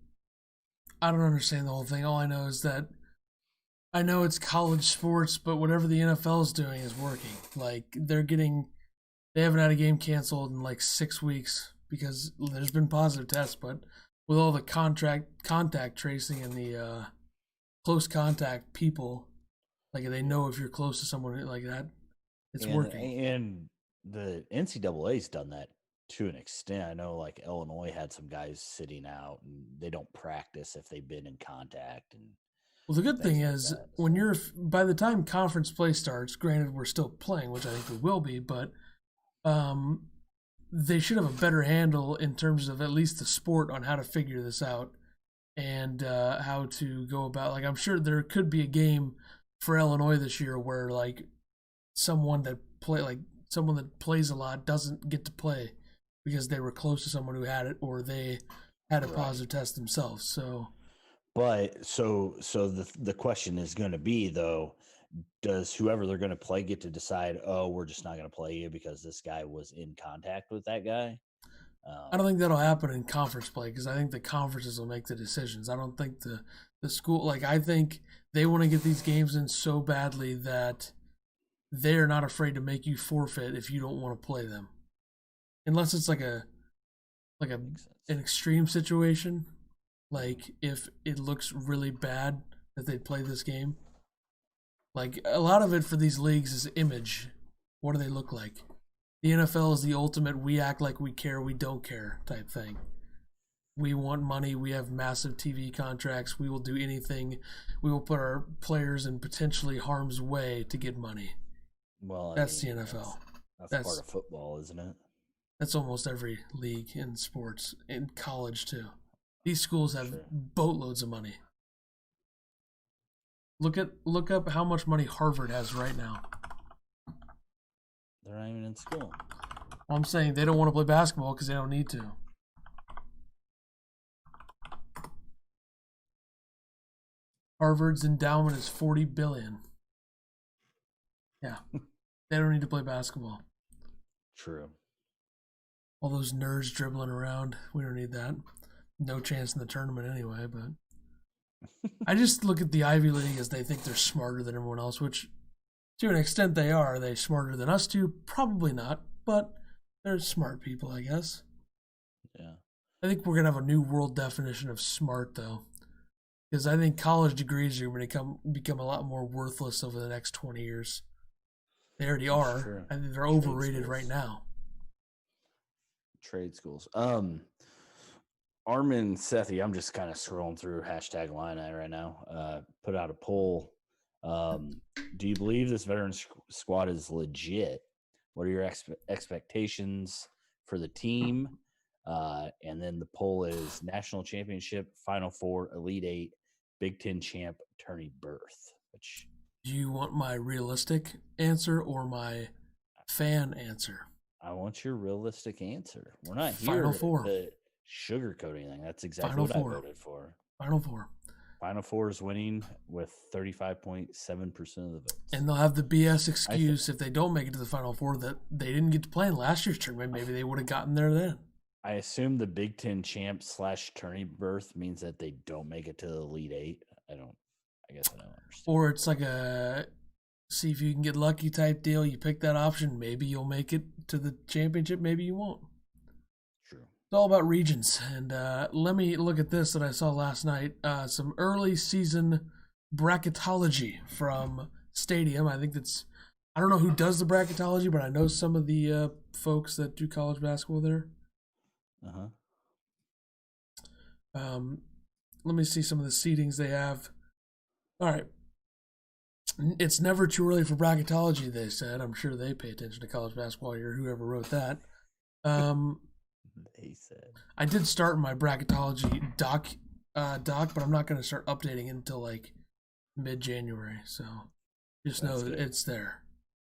Speaker 1: I don't understand the whole thing. All I know is that I know it's college sports, but whatever the NFL is doing is working. Like they haven't had a game canceled in like 6 weeks because there's been positive tests, but with all the contact tracing and the close contact people, like they know if you're close to someone like that, It's working.
Speaker 2: And the NCAA's done that to an extent. I know like Illinois had some guys sitting out and they don't practice if they've been in contact and
Speaker 1: Well, the good thing
Speaker 2: things like
Speaker 1: is
Speaker 2: that.
Speaker 1: when you're by the time conference play starts, granted we're still playing, which I think we will be, but they should have a better handle in terms of at least the sport on how to figure this out and how to go about. Like I'm sure there could be a game for Illinois this year where like someone that plays a lot doesn't get to play because they were close to someone who had it or they had a positive test themselves. So,
Speaker 2: but so the question is going to be though, does whoever they're going to play get to decide? Oh, we're just not going to play you because this guy was in contact with that guy.
Speaker 1: I don't think that'll happen in conference play because I think the conferences will make the decisions. I don't think the school like I think they want to get these games in so badly that they're not afraid to make you forfeit if you don't want to play them, unless it's like an extreme situation, like if it looks really bad that they play this game. Like a lot of it for these leagues is image. What do they look like? The NFL is the ultimate we act like we care, we don't care type thing. We want money, we have massive TV contracts, we will do anything. We will put our players in potentially harm's way to get money.
Speaker 2: Well,
Speaker 1: that's the NFL.
Speaker 2: That's part of football, isn't it?
Speaker 1: That's almost every league in sports, in college too. These schools have boatloads of money. Look up how much money Harvard has right now.
Speaker 2: They're not even in school.
Speaker 1: Well, I'm saying they don't want to play basketball because they don't need to. Harvard's endowment is $40 billion. Yeah, they don't need to play basketball.
Speaker 2: True.
Speaker 1: All those nerds dribbling around, we don't need that. No chance in the tournament anyway, but I just look at the Ivy League as they think they're smarter than everyone else, which to an extent they are. Are they smarter than us two? Probably not, but they're smart people, I guess.
Speaker 2: Yeah.
Speaker 1: I think we're going to have a new world definition of smart, though, because I think college degrees are going to become a lot more worthless over the next 20 years. They already are.
Speaker 2: True.
Speaker 1: I think they're overrated right now.
Speaker 2: Trade schools. Armin Sethi, I'm just kind of scrolling through hashtag Illini right now. Put out a poll. Do you believe this veteran squad is legit? What are your expectations for the team? And then the poll is national championship, Final Four, Elite Eight, Big Ten champ, tourney berth. Which
Speaker 1: do you want my realistic answer or my fan answer?
Speaker 2: I want your realistic answer. We're not here
Speaker 1: Final Four.
Speaker 2: To sugarcoat anything. That's exactly
Speaker 1: Final
Speaker 2: what
Speaker 1: Four.
Speaker 2: I voted for.
Speaker 1: Final Four.
Speaker 2: Final Four is winning with 35.7% of the votes.
Speaker 1: And they'll have the BS excuse if they don't make it to the Final Four that they didn't get to play in last year's tournament. Maybe they would have gotten there then.
Speaker 2: I assume the Big Ten champ / tourney berth means that they don't make it to the Elite Eight. I guess I don't understand.
Speaker 1: Or it's like a see if you can get lucky type deal. You pick that option. Maybe you'll make it to the championship. Maybe you won't.
Speaker 2: True.
Speaker 1: It's all about regions. And let me look at this that I saw last night. Some early season bracketology from Stadium. I think I don't know who does the bracketology, but I know some of the folks that do college basketball there. Let me see some of the seedings they have. All right. It's never too early for bracketology, they said. I'm sure they pay attention to college basketball here, whoever wrote that.
Speaker 2: They said.
Speaker 1: I did start my bracketology doc, but I'm not going to start updating it until like mid-January. So just know that it's there.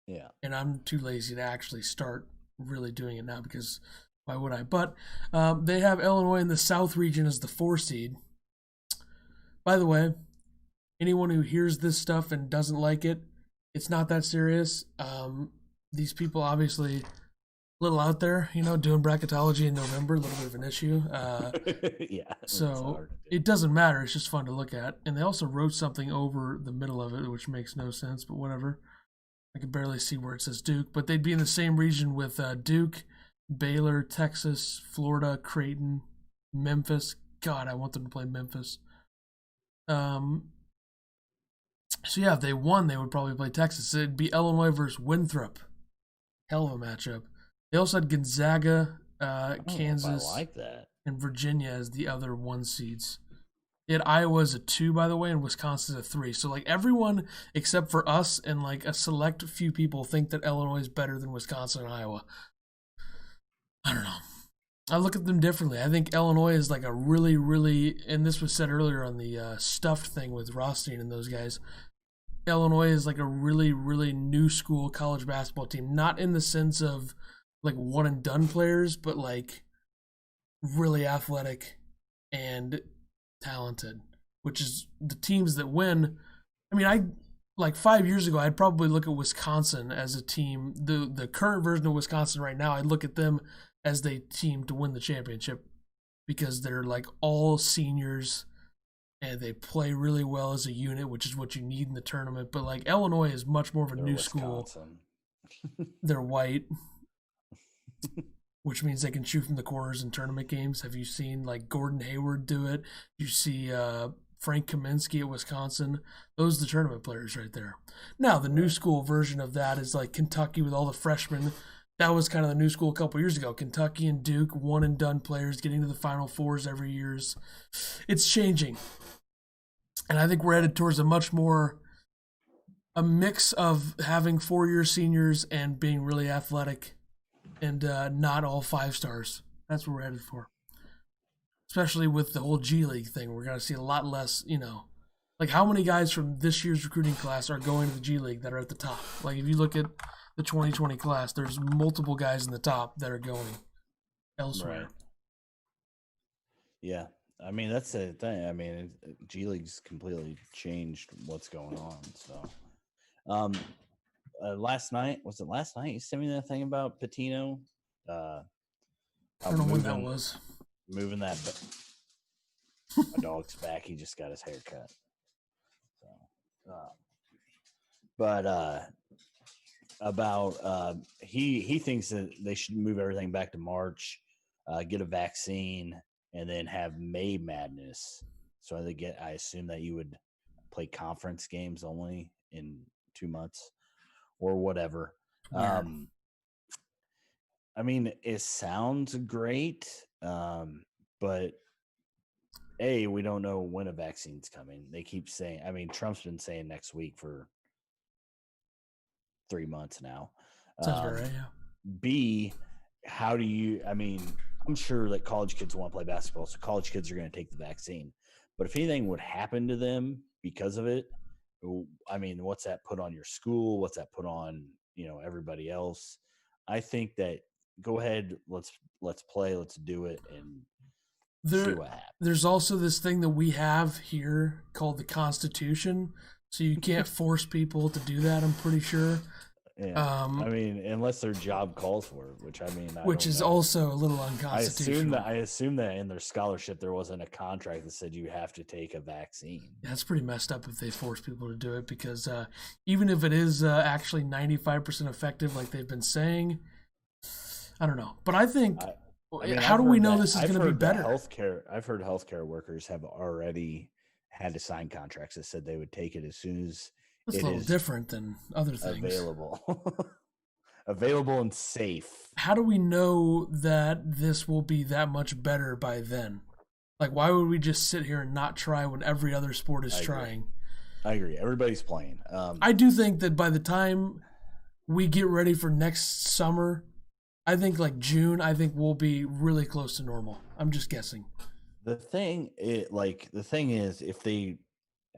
Speaker 2: Yeah.
Speaker 1: And I'm too lazy to actually start really doing it now because why would I? But they have Illinois in the South region as the 4 seed. By the way, anyone who hears this stuff and doesn't like it, it's not that serious. These people obviously a little out there, doing bracketology in November, a little bit of an issue.
Speaker 2: Yeah.
Speaker 1: So it doesn't matter. It's just fun to look at. And they also wrote something over the middle of it, which makes no sense, but whatever. I can barely see where it says Duke, but they'd be in the same region with Duke, Baylor, Texas, Florida, Creighton, Memphis. God, I want them to play Memphis. So yeah, if they won, they would probably play Texas. It'd be Illinois versus Winthrop hell of a matchup. They also had Gonzaga,
Speaker 2: I don't know if
Speaker 1: Kansas,
Speaker 2: I like that.
Speaker 1: and Virginia as the other 1 seeds. They had Iowa as a 2, by the way, and Wisconsin as a 3. So, like, everyone except for us and, like, a select few people think that Illinois is better than Wisconsin and Iowa. I don't know. I look at them differently. I think Illinois is, like, a really, really, and this was said earlier on the stuffed thing with Rothstein and those guys. Illinois is, like, a really, really new school college basketball team. Not in the sense of, like, one-and-done players, but, like, really athletic and talented, which is the teams that win. I mean, I like 5 years ago, I'd probably look at Wisconsin as a team. The current version of Wisconsin right now, I'd look at them as the team to win the championship because they're like all seniors and they play really well as a unit, which is what you need in the tournament. But like Illinois is much more of a new school. They're white. Which means they can shoot from the corners in tournament games. Have you seen like Gordon Hayward do it? You see Frank Kaminsky at Wisconsin. Those are the tournament players right there. Now, the new school version of that is like Kentucky with all the freshmen. That was kind of the new school a couple years ago. Kentucky and Duke, one-and-done players getting to the Final Fours every year. It's changing. And I think we're headed towards a mix of having 4-year seniors and being really athletic. And not all 5 stars. That's what we're headed for. Especially with the whole G League thing. We're going to see a lot less, like how many guys from this year's recruiting class are going to the G League that are at the top? Like if you look at the 2020 class, there's multiple guys in the top that are going elsewhere.
Speaker 2: Right. Yeah. I mean, that's the thing. I mean, G League's completely changed what's going on. So, last night, you sent me that thing about Patino?
Speaker 1: I don't know when that was.
Speaker 2: Moving that. My dog's back. He just got his hair cut. So, he thinks that they should move everything back to March, get a vaccine, and then have May Madness. So I assume that you would play conference games only in 2 months. Or whatever. I mean, it sounds great, but we don't know when a vaccine's coming. They keep saying, I mean, Trump's been saying next week for 3 months now.
Speaker 1: Sounds right, yeah.
Speaker 2: B, how do you, I mean, I'm sure that college kids want to play basketball, so college kids are going to take the vaccine. But if anything would happen to them because of it, I mean, what's that put on your school? What's that put on, everybody else? I think that go ahead, let's play, let's do it, and see what happens.
Speaker 1: There's also this thing that we have here called the Constitution, so you can't force people to do that, I'm pretty sure.
Speaker 2: Yeah. I mean, unless their job calls for it, which I mean,
Speaker 1: which is also a little unconstitutional.
Speaker 2: I assume that in their scholarship there wasn't a contract that said you have to take a vaccine.
Speaker 1: Yeah, that's pretty messed up if they force people to do it because even if it is actually 95% effective, like they've been saying, I don't know. But I think, how do we know this is going to be better?
Speaker 2: I've heard healthcare workers have already had to sign contracts that said they would take it as soon as
Speaker 1: it's a little different than other things.
Speaker 2: Available and safe.
Speaker 1: How do we know that this will be that much better by then? Like, why would we just sit here and not try when every other sport is trying?
Speaker 2: I agree. Everybody's playing.
Speaker 1: I do think that by the time we get ready for next summer, I think like June, I think we'll be really close to normal. I'm just guessing.
Speaker 2: The thing is, if they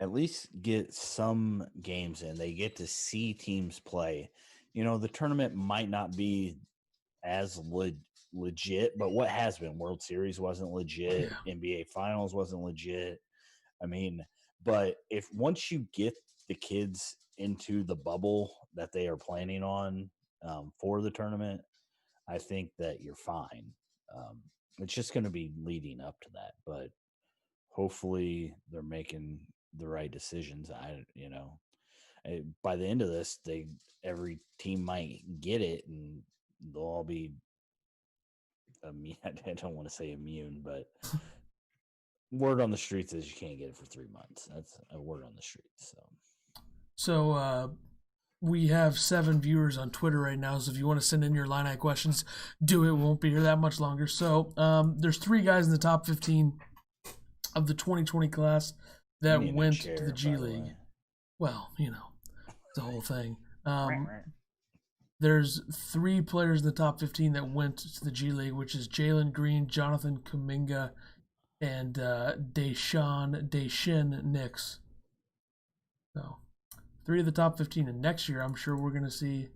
Speaker 2: at least get some games in, they get to see teams play. The tournament might not be as legit, but what has been? World Series wasn't legit. Yeah. NBA Finals wasn't legit. I mean, but if once you get the kids into the bubble that they are planning on for the tournament, I think that you're fine. It's just going to be leading up to that, but hopefully they're making the right decisions. By the end of this, every team might get it, and they'll all be immune. I don't want to say immune, but word on the streets is you can't get it for 3 months. That's a word on the streets.
Speaker 1: So we have 7 viewers on Twitter right now, so if you want to send in your Illini questions, do it. We won't be here that much longer. So there's 3 guys in the top 15 of the 2020 class that went to the G League. Well, the whole thing. There's 3 players in the top 15 that went to the G League, which is Jalen Green, Jonathan Kuminga, and Daishin Nix. So 3 of the top 15. And next year, I'm sure we're going to see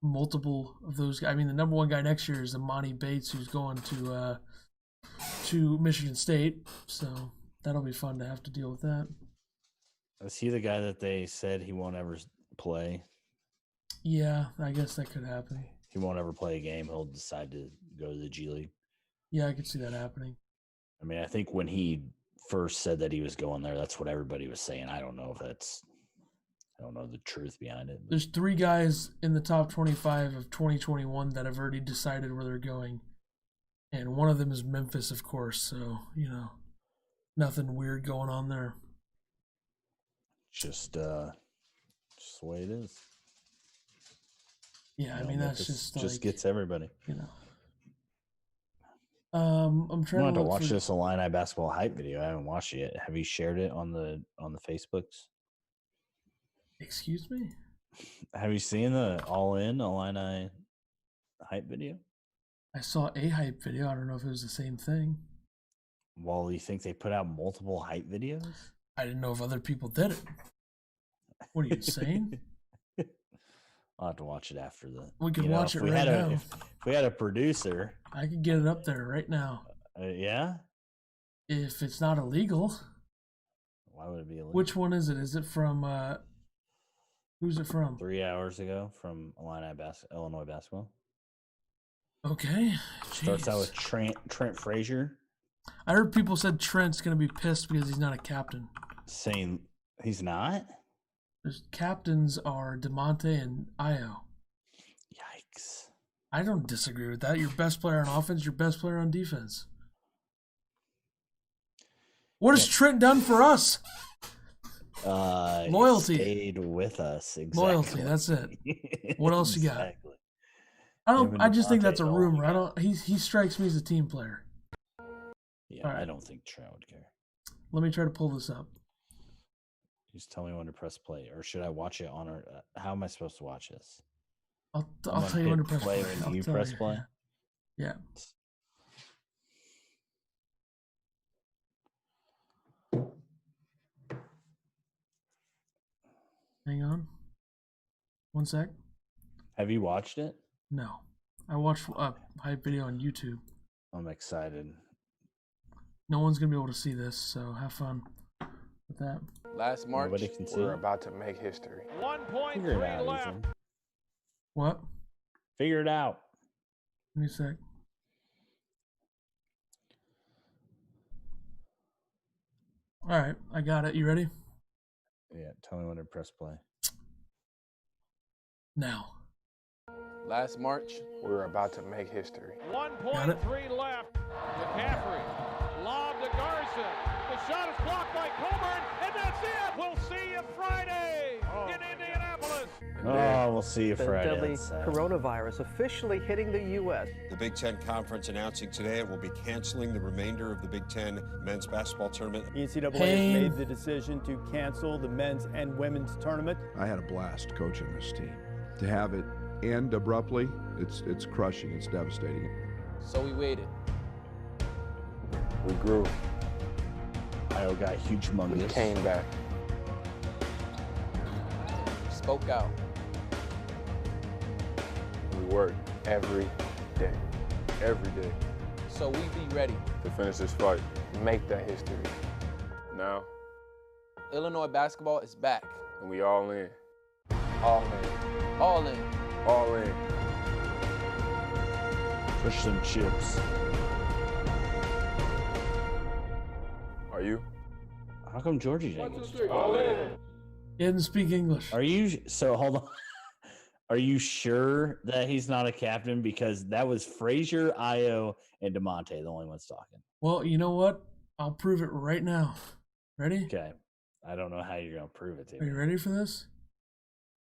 Speaker 1: multiple of those guys. I mean, the number 1 guy next year is Imani Bates, who's going to Michigan State. So that'll be fun to have to deal with that.
Speaker 2: Is he the guy that they said he won't ever play?
Speaker 1: Yeah, I guess that could happen.
Speaker 2: He won't ever play a game. He'll decide to go to the G League.
Speaker 1: Yeah, I could see that happening.
Speaker 2: I mean, I think when he first said that he was going there, that's what everybody was saying. I don't know the truth behind it.
Speaker 1: There's 3 guys in the top 25 of 2021 that have already decided where they're going. And one of them is Memphis, of course. So, nothing weird going on there.
Speaker 2: Just the way it is.
Speaker 1: Yeah, I mean, that's just
Speaker 2: gets everybody.
Speaker 1: I'm trying
Speaker 2: to watch this Illini basketball hype video. I haven't watched it yet. Have you shared it on the Facebooks?
Speaker 1: Excuse me?
Speaker 2: Have you seen the all-in Illini hype video?
Speaker 1: I saw a hype video. I don't know if it was the same thing.
Speaker 2: Well, you think they put out multiple hype videos?
Speaker 1: I didn't know if other people did it. What are you saying?
Speaker 2: I'll have to watch it after the.
Speaker 1: We could watch it right now.
Speaker 2: If we had a producer,
Speaker 1: I could get it up there right now.
Speaker 2: Yeah?
Speaker 1: If it's not illegal.
Speaker 2: Why would it be illegal?
Speaker 1: Which one is it? Is it from, who's it from?
Speaker 2: 3 hours ago from Illinois basketball.
Speaker 1: Okay.
Speaker 2: Starts out with Trent Frazier.
Speaker 1: I heard people said Trent's going to be pissed because he's not a captain.
Speaker 2: Saying he's not?
Speaker 1: There's captains are DeMonte and Io.
Speaker 2: Yikes.
Speaker 1: I don't disagree with that. Your best player on offense, your best player on defense. What has Trent done for us? Loyalty.
Speaker 2: Stayed with us. Exactly.
Speaker 1: Loyalty, that's it. What else you got? I just think that's a rumor. He strikes me as a team player.
Speaker 2: Yeah, right. I don't think Trent would care.
Speaker 1: Let me try to pull this up.
Speaker 2: Just tell me when to press play, or should I watch it on our? How am I supposed to watch this?
Speaker 1: I'll tell you when to press play.
Speaker 2: When you press play.
Speaker 1: Yeah. Hang on. 1 sec.
Speaker 2: Have you watched it?
Speaker 1: No, I watched a hype video on YouTube.
Speaker 2: I'm excited.
Speaker 1: No one's gonna be able to see this, so have fun with that.
Speaker 3: Last March, we're about to make history.
Speaker 2: 1.3 left.
Speaker 1: What?
Speaker 2: Figure it out.
Speaker 1: Give me a sec. All right, I got it. You ready?
Speaker 2: Yeah, tell me when to press play.
Speaker 1: Now.
Speaker 3: Last March, we were about to make history.
Speaker 4: 1.3 left. McCaffrey, lob to Garza. The shot is blocked by Coburn, and that's it. We'll see you Friday in Indianapolis.
Speaker 2: Oh, we'll see you
Speaker 5: The
Speaker 2: Friday.
Speaker 5: deadly coronavirus officially hitting the U.S.
Speaker 6: The Big Ten Conference announcing today it will be canceling the remainder of the Big Ten men's basketball tournament.
Speaker 7: The NCAA has made the decision to cancel the men's and women's tournament.
Speaker 8: I had a blast coaching this team. To have it end abruptly, it's crushing, it's devastating.
Speaker 3: So we waited.
Speaker 6: We grew.
Speaker 2: Io got huge humongous.
Speaker 3: We came back. Spoke out. We worked every day. Every day. So we be ready
Speaker 9: to finish this fight.
Speaker 3: Make that history.
Speaker 9: Now,
Speaker 3: Illinois basketball is back.
Speaker 9: And we all in.
Speaker 3: All in. All in.
Speaker 9: All in.
Speaker 2: Push some chips.
Speaker 9: Are you?
Speaker 2: How come Georgie Jenkins?
Speaker 9: All in.
Speaker 1: He didn't speak English.
Speaker 2: Are you so? Hold on. Are you sure that he's not a captain? Because that was Frazier, Io, and DeMonte, the only ones talking.
Speaker 1: Well, you know what? I'll prove it right now. Ready?
Speaker 2: Okay. I don't know how you're gonna prove it to me.
Speaker 1: Are you ready for this?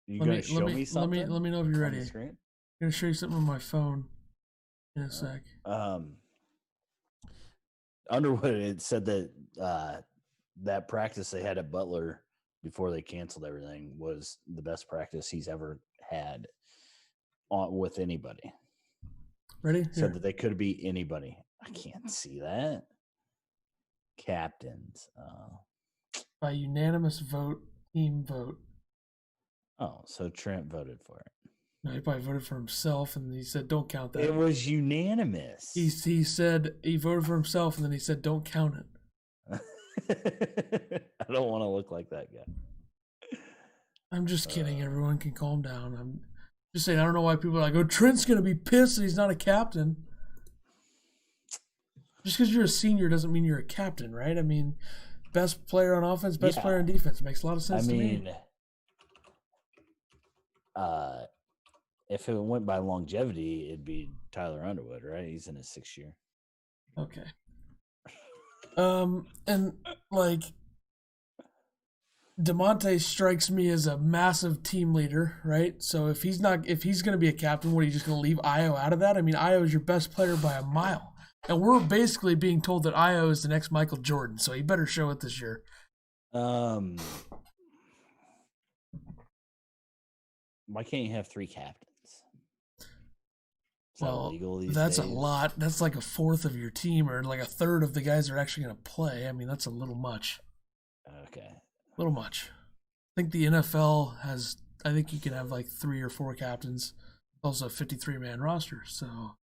Speaker 2: You gonna show me something?
Speaker 1: Let me know if you're
Speaker 2: on the
Speaker 1: ready.
Speaker 2: screen?
Speaker 1: I'm gonna show you something on my phone in a sec.
Speaker 2: Underwood, it said that that practice they had at Butler before they canceled everything was the best practice he's ever had with anybody.
Speaker 1: Ready?
Speaker 2: Said that they could be anybody. I can't see that. Captains.
Speaker 1: By unanimous vote, team vote.
Speaker 2: Oh, so Trent voted for it.
Speaker 1: No, he probably voted for himself, and he said, "Don't count that."
Speaker 2: It was unanimous.
Speaker 1: He said he voted for himself, and then he said, "Don't count it."
Speaker 2: I don't want to look like that guy.
Speaker 1: I'm just kidding. Everyone can calm down. I'm just saying. I don't know why people are like, "Oh, Trent's gonna be pissed that he's not a captain." Just because you're a senior doesn't mean you're a captain, right? I mean, best player on offense, best player on defense. Makes a lot of sense to me.
Speaker 2: If it went by longevity, it'd be Tyler Underwood, right? He's in his 6th year.
Speaker 1: Okay. And like DeMonte strikes me as a massive team leader, right? So if he's going to be a captain, what, are you just going to leave Io out of that? I mean, Io is your best player by a mile. And we're basically being told that Io is the next Michael Jordan, so he better show it this year.
Speaker 2: Why can't you have 3 captains? Is that illegal these
Speaker 1: that's
Speaker 2: days?
Speaker 1: a lot. That's like a fourth of your team, or like a third of the guys that are actually going to play. I mean, that's a little much.
Speaker 2: Okay.
Speaker 1: A little much. I think the NFL has, I think you can have like 3 or 4 captains. Also a 53-man roster, so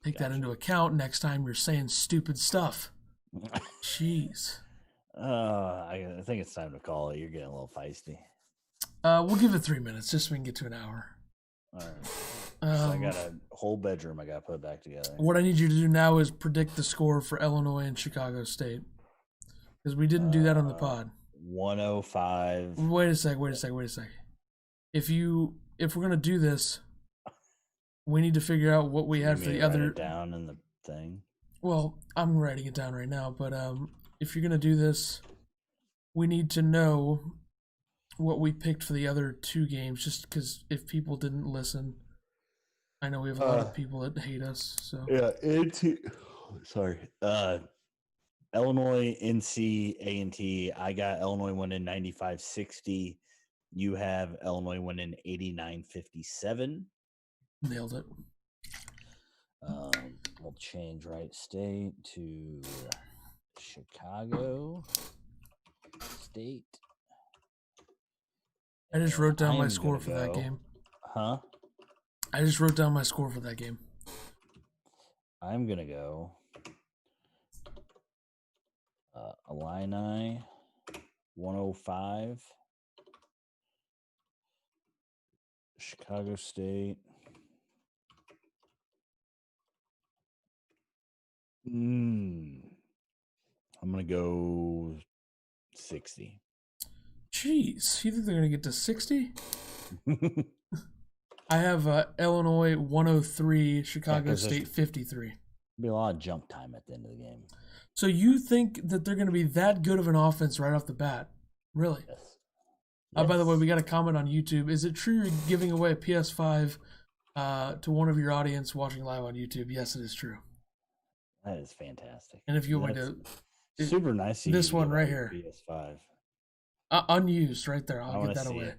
Speaker 1: take that into account next time you're saying stupid stuff. Jeez.
Speaker 2: I think it's time to call it. You're getting a little feisty.
Speaker 1: We'll give it 3 minutes just so we can get to an hour.
Speaker 2: All right. So I got a whole bedroom I got to put back together.
Speaker 1: What I need you to do now is predict the score for Illinois and Chicago State. Because we didn't do that on the pod.
Speaker 2: 105.
Speaker 1: Wait a sec. If we're going to do this, we need to figure out what we had for the other.
Speaker 2: Write it down in the thing.
Speaker 1: Well, I'm writing it down right now, but if you're going to do this, we need to know what we picked for the other 2 games, just because if people didn't listen, I know we have a lot of people that hate us. So
Speaker 2: yeah, sorry. Illinois, NC, A&T. I got Illinois winning 95-60. You have Illinois winning 89-57.
Speaker 1: Nailed it.
Speaker 2: We'll change Wright State to Chicago State.
Speaker 1: I just wrote down my score for that game.
Speaker 2: Huh?
Speaker 1: I just wrote down my score for that game.
Speaker 2: I'm going to go Illini 105, Chicago State. I'm going to go 60.
Speaker 1: Jeez, you think they're going to get to 60? I have Illinois 103, Chicago State 53.
Speaker 2: Be a lot of jump time at the end of the game.
Speaker 1: So you think that they're going to be that good of an offense right off the bat? Really?
Speaker 2: Yes.
Speaker 1: By the way, we got a comment on YouTube. Is it true you're giving away a PS5 to one of your audience watching live on YouTube? Yes, it is true.
Speaker 2: That is fantastic.
Speaker 1: And if you want to,
Speaker 2: super nice.
Speaker 1: This one right here,
Speaker 2: PS5,
Speaker 1: unused, right there. I'll get that away.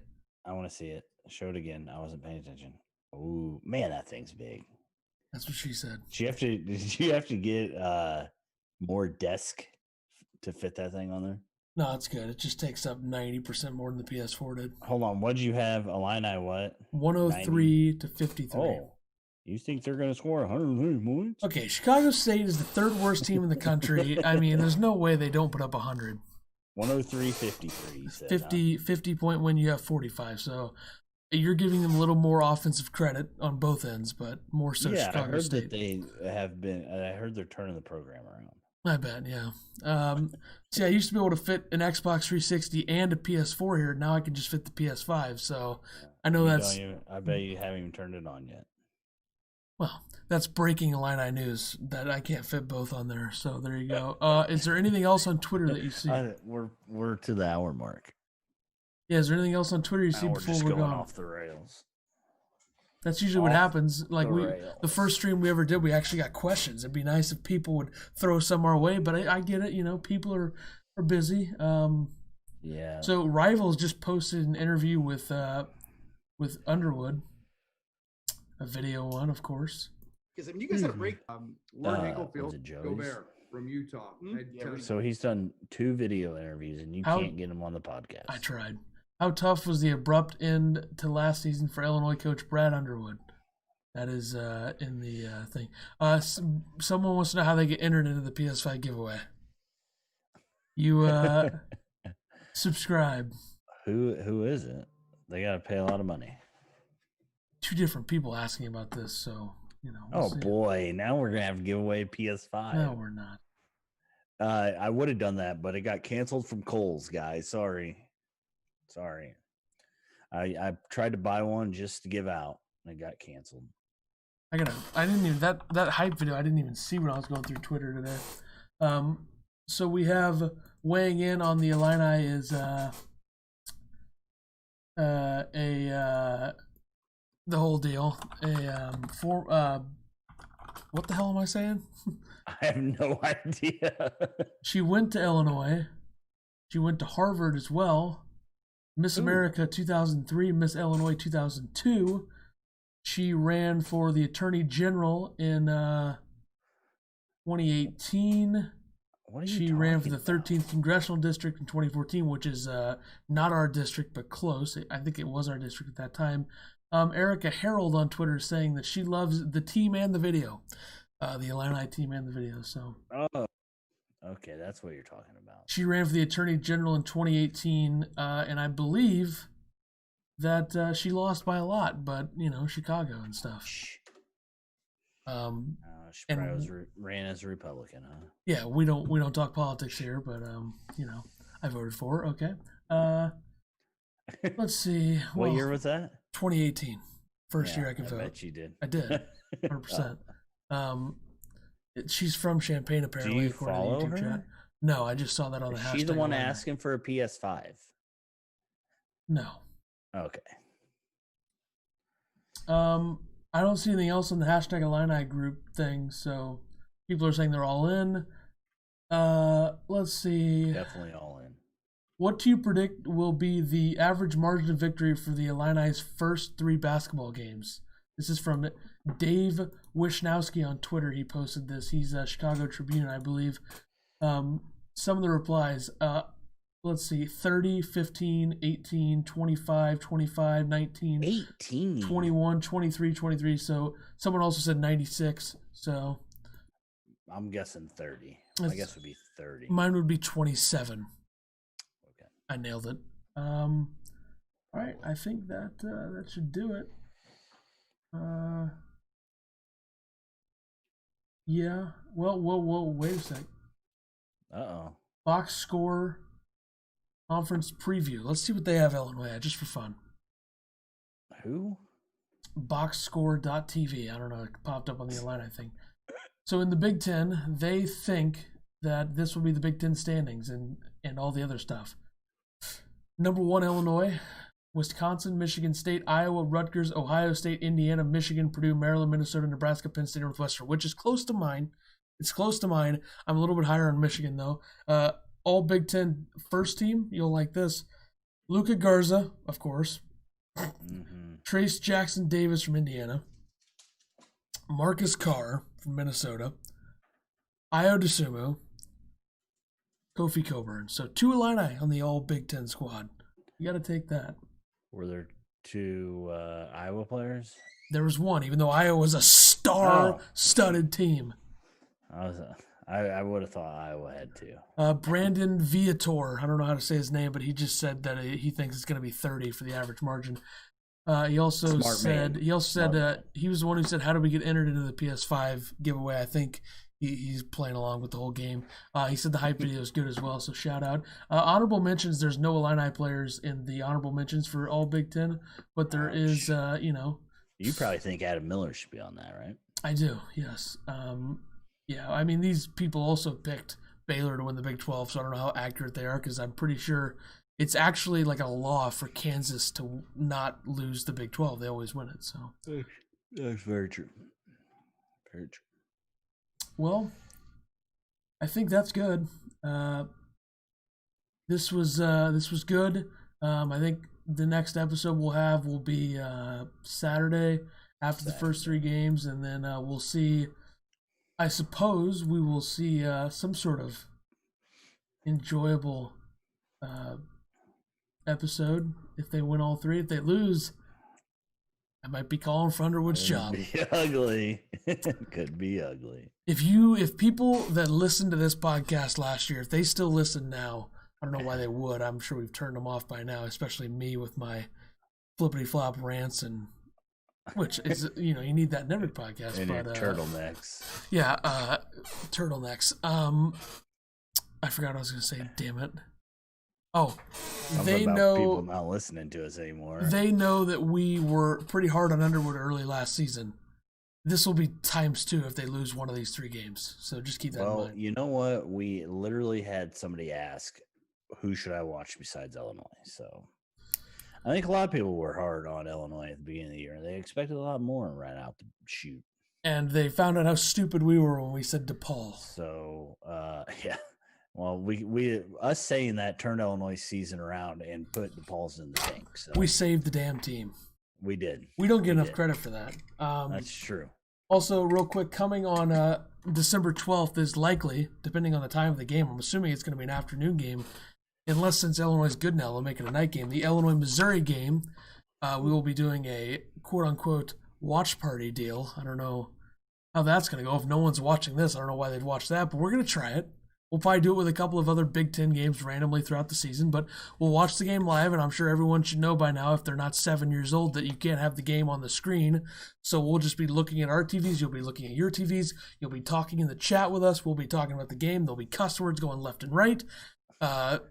Speaker 2: I want to see it. Show it again. I wasn't paying attention. Oh man, that thing's big.
Speaker 1: That's what she said.
Speaker 2: Did you have to get more desk to fit that thing on there?
Speaker 1: No, it's good. It just takes up 90% more than the PS4 did.
Speaker 2: Hold on. What did you have? Illini what?
Speaker 1: 103 to 53.
Speaker 2: Oh, you think they're going to score 130 points?
Speaker 1: Okay, Chicago State is the 3rd worst team in the country. I mean, there's no way they don't put up 100.
Speaker 2: 103-53, you said.
Speaker 1: 50 point win, you have 45. So you're giving them a little more offensive credit on both ends, but more so Chicago
Speaker 2: I heard
Speaker 1: State.
Speaker 2: that they have been. I heard they're turning the program around.
Speaker 1: I bet, yeah. See, I used to be able to fit an Xbox 360 and a PS4 here. Now I can just fit the PS5. So I know
Speaker 2: I bet you haven't even turned it on yet.
Speaker 1: Well, that's breaking Illini news that I can't fit both on there. So there you go. Is there anything else on Twitter that you see?
Speaker 2: We're to the hour mark.
Speaker 1: Yeah, is there anything else on Twitter you
Speaker 2: Now
Speaker 1: see
Speaker 2: we're
Speaker 1: before
Speaker 2: just
Speaker 1: we're
Speaker 2: going
Speaker 1: gone?
Speaker 2: off the rails.
Speaker 1: That's usually what happens. Like
Speaker 2: the
Speaker 1: the
Speaker 2: rails.
Speaker 1: first stream we ever did, we actually got questions. It'd be nice if people would throw some our way, but I get it. You know, people are busy.
Speaker 2: Yeah.
Speaker 1: So Rivals just posted an interview with Underwood, a video one, of course.
Speaker 10: Because I mean, you guys had a break.
Speaker 2: Was it Joey's?
Speaker 8: Gobert from Utah.
Speaker 2: So he's done 2 video interviews, and you can't get him on the podcast.
Speaker 1: I tried. How tough was the abrupt end to last season for Illinois coach Brad Underwood? That is in the thing. Someone wants to know how they get entered into the PS5 giveaway. You subscribe.
Speaker 2: Who is it? They got to pay a lot of money.
Speaker 1: 2 different people asking about this, so you know. We'll see.
Speaker 2: Boy, now we're gonna have to give away PS5.
Speaker 1: No, we're not.
Speaker 2: I would have done that, but it got canceled from Kohl's, guys. Sorry. I tried to buy one just to give out, and it got canceled.
Speaker 1: I didn't even that hype video. I didn't even see when I was going through Twitter today. So we have weighing in on the Illini is the whole deal. What the hell am I saying?
Speaker 2: I have no idea.
Speaker 1: She went to Illinois. She went to Harvard as well. Miss America 2003, Miss Illinois 2002. She ran for the Attorney General in 2018. She ran for the 13th Congressional District in 2014, which is not our district, but close. I think it was our district at that time. Erica Harold on Twitter is saying that she loves the team and the video. The Illini team and the video. So.
Speaker 2: Oh, okay, that's what you're talking about.
Speaker 1: She ran for the Attorney General in 2018, and I believe that she lost by a lot, but you know, Chicago and stuff.
Speaker 2: She probably ran as a Republican, huh?
Speaker 1: Yeah, we don't talk politics here, but you know, I voted for her. Okay. Let's see.
Speaker 2: What year was that?
Speaker 1: 2018. First year I could vote.
Speaker 2: I bet you did.
Speaker 1: I did. 100%. She's from Champaign, apparently.
Speaker 2: Do you follow her?
Speaker 1: Chat. No, I just saw that on the hashtag.
Speaker 2: She's the one asking for a PS5.
Speaker 1: No.
Speaker 2: Okay.
Speaker 1: I don't see anything else on the hashtag Illini group thing, so people are saying they're all in. Let's see.
Speaker 2: Definitely all in.
Speaker 1: What do you predict will be the average margin of victory for the Illini's first 3 basketball games? This is from Dave Wisnowski on Twitter. He posted this. He's a Chicago Tribune, I believe. Some of the replies, let's see, 30, 15, 18, 25, 25, 19,
Speaker 2: 18,
Speaker 1: 21, 23, 23. So someone also said 96. So
Speaker 2: I'm guessing 30. My guess would be 30.
Speaker 1: Mine would be 27.
Speaker 2: Okay.
Speaker 1: I nailed it. All right. I think that that should do it. Yeah. Well, whoa, wait a sec.
Speaker 2: Uh-oh.
Speaker 1: Box score conference preview. Let's see what they have Illinois at, just for fun.
Speaker 2: Who?
Speaker 1: Boxscore.tv. I don't know. It popped up on the Illini thing. So in the Big Ten, they think that this will be the Big Ten standings and all the other stuff. Number 1, Illinois. Wisconsin, Michigan State, Iowa, Rutgers, Ohio State, Indiana, Michigan, Purdue, Maryland, Minnesota, Nebraska, Penn State, Northwestern, which is close to mine. It's close to mine. I'm a little bit higher on Michigan, though. All Big Ten first team, you'll like this. Luka Garza, of course.
Speaker 2: Mm-hmm.
Speaker 1: Trace Jackson Davis from Indiana. Marcus Carr from Minnesota. Io DeSumo. Kofi Coburn. So 2 Illini on the all Big Ten squad. You got to take that.
Speaker 2: Were there 2 Iowa players?
Speaker 1: There was 1, even though Iowa was a star-studded team.
Speaker 2: I would have thought Iowa had 2.
Speaker 1: Brandon Viator. I don't know how to say his name, but he just said that he thinks it's going to be 30 for the average margin. He also said he was the one who said, "How do we get entered into the PS5 giveaway?" I think he's playing along with the whole game. He said the hype video is good as well, so shout out. Honorable mentions. There's no Illini players in the honorable mentions for all Big Ten, but there is.
Speaker 2: You probably think Adam Miller should be on that, right?
Speaker 1: I do. Yes. Yeah. I mean, these people also picked Baylor to win the Big 12, so I don't know how accurate they are because I'm pretty sure it's actually like a law for Kansas to not lose the Big 12. They always win it. So
Speaker 2: That's very true. Very true.
Speaker 1: well, I think that's good. This was good. I think the next episode will be Saturday after the first 3 games, and then we'll see. I suppose we will see some sort of enjoyable episode if they win all 3. If they lose, I might be calling for Underwood's job.
Speaker 2: Could be ugly. Could be ugly.
Speaker 1: If people that listened to this podcast last year, if they still listen now, I don't know why they would. I'm sure we've turned them off by now, especially me with my flippity flop rants, and which is you need that in every podcast.
Speaker 2: And
Speaker 1: but
Speaker 2: your turtlenecks.
Speaker 1: Yeah, turtlenecks. I forgot what I was going to say. Damn it. Oh, they know
Speaker 2: people not listening to us anymore.
Speaker 1: They know that we were pretty hard on Underwood early last season. This will be times 2 if they lose one of these 3 games. So just keep that in mind.
Speaker 2: Well, you know what? We literally had somebody ask, who should I watch besides Illinois? So I think a lot of people were hard on Illinois at the beginning of the year. They expected a lot more right out the shoot.
Speaker 1: And they found out how stupid we were when we said DePaul.
Speaker 2: So, yeah. Well, we us saying that turned Illinois' season around and put DePaul's in the tank. So
Speaker 1: we saved the damn team.
Speaker 2: We did.
Speaker 1: We don't get enough credit for that.
Speaker 2: That's true.
Speaker 1: Also, real quick, coming on December 12th is likely, depending on the time of the game, I'm assuming it's going to be an afternoon game, unless since Illinois is good now, they'll make it a night game. The Illinois-Missouri game, we will be doing a quote-unquote watch party deal. I don't know how that's going to go. If no one's watching this, I don't know why they'd watch that, but we're going to try it. We'll probably do it with a couple of other Big Ten games randomly throughout the season, but we'll watch the game live, and I'm sure everyone should know by now, if they're not 7 years old, that you can't have the game on the screen. So we'll just be looking at our TVs. You'll be looking at your TVs. You'll be talking in the chat with us. We'll be talking about the game. There'll be cuss words going left and right.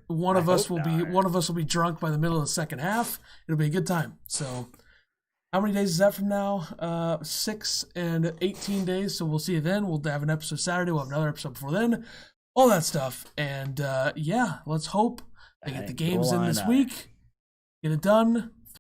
Speaker 1: One of us will be drunk by the middle of the second half. It'll be a good time. So how many days is that from now? 6 and 18 days. So we'll see you then. We'll have an episode Saturday. We'll have another episode before then. All that stuff. And yeah, let's hope they get the games in this week. Get it done.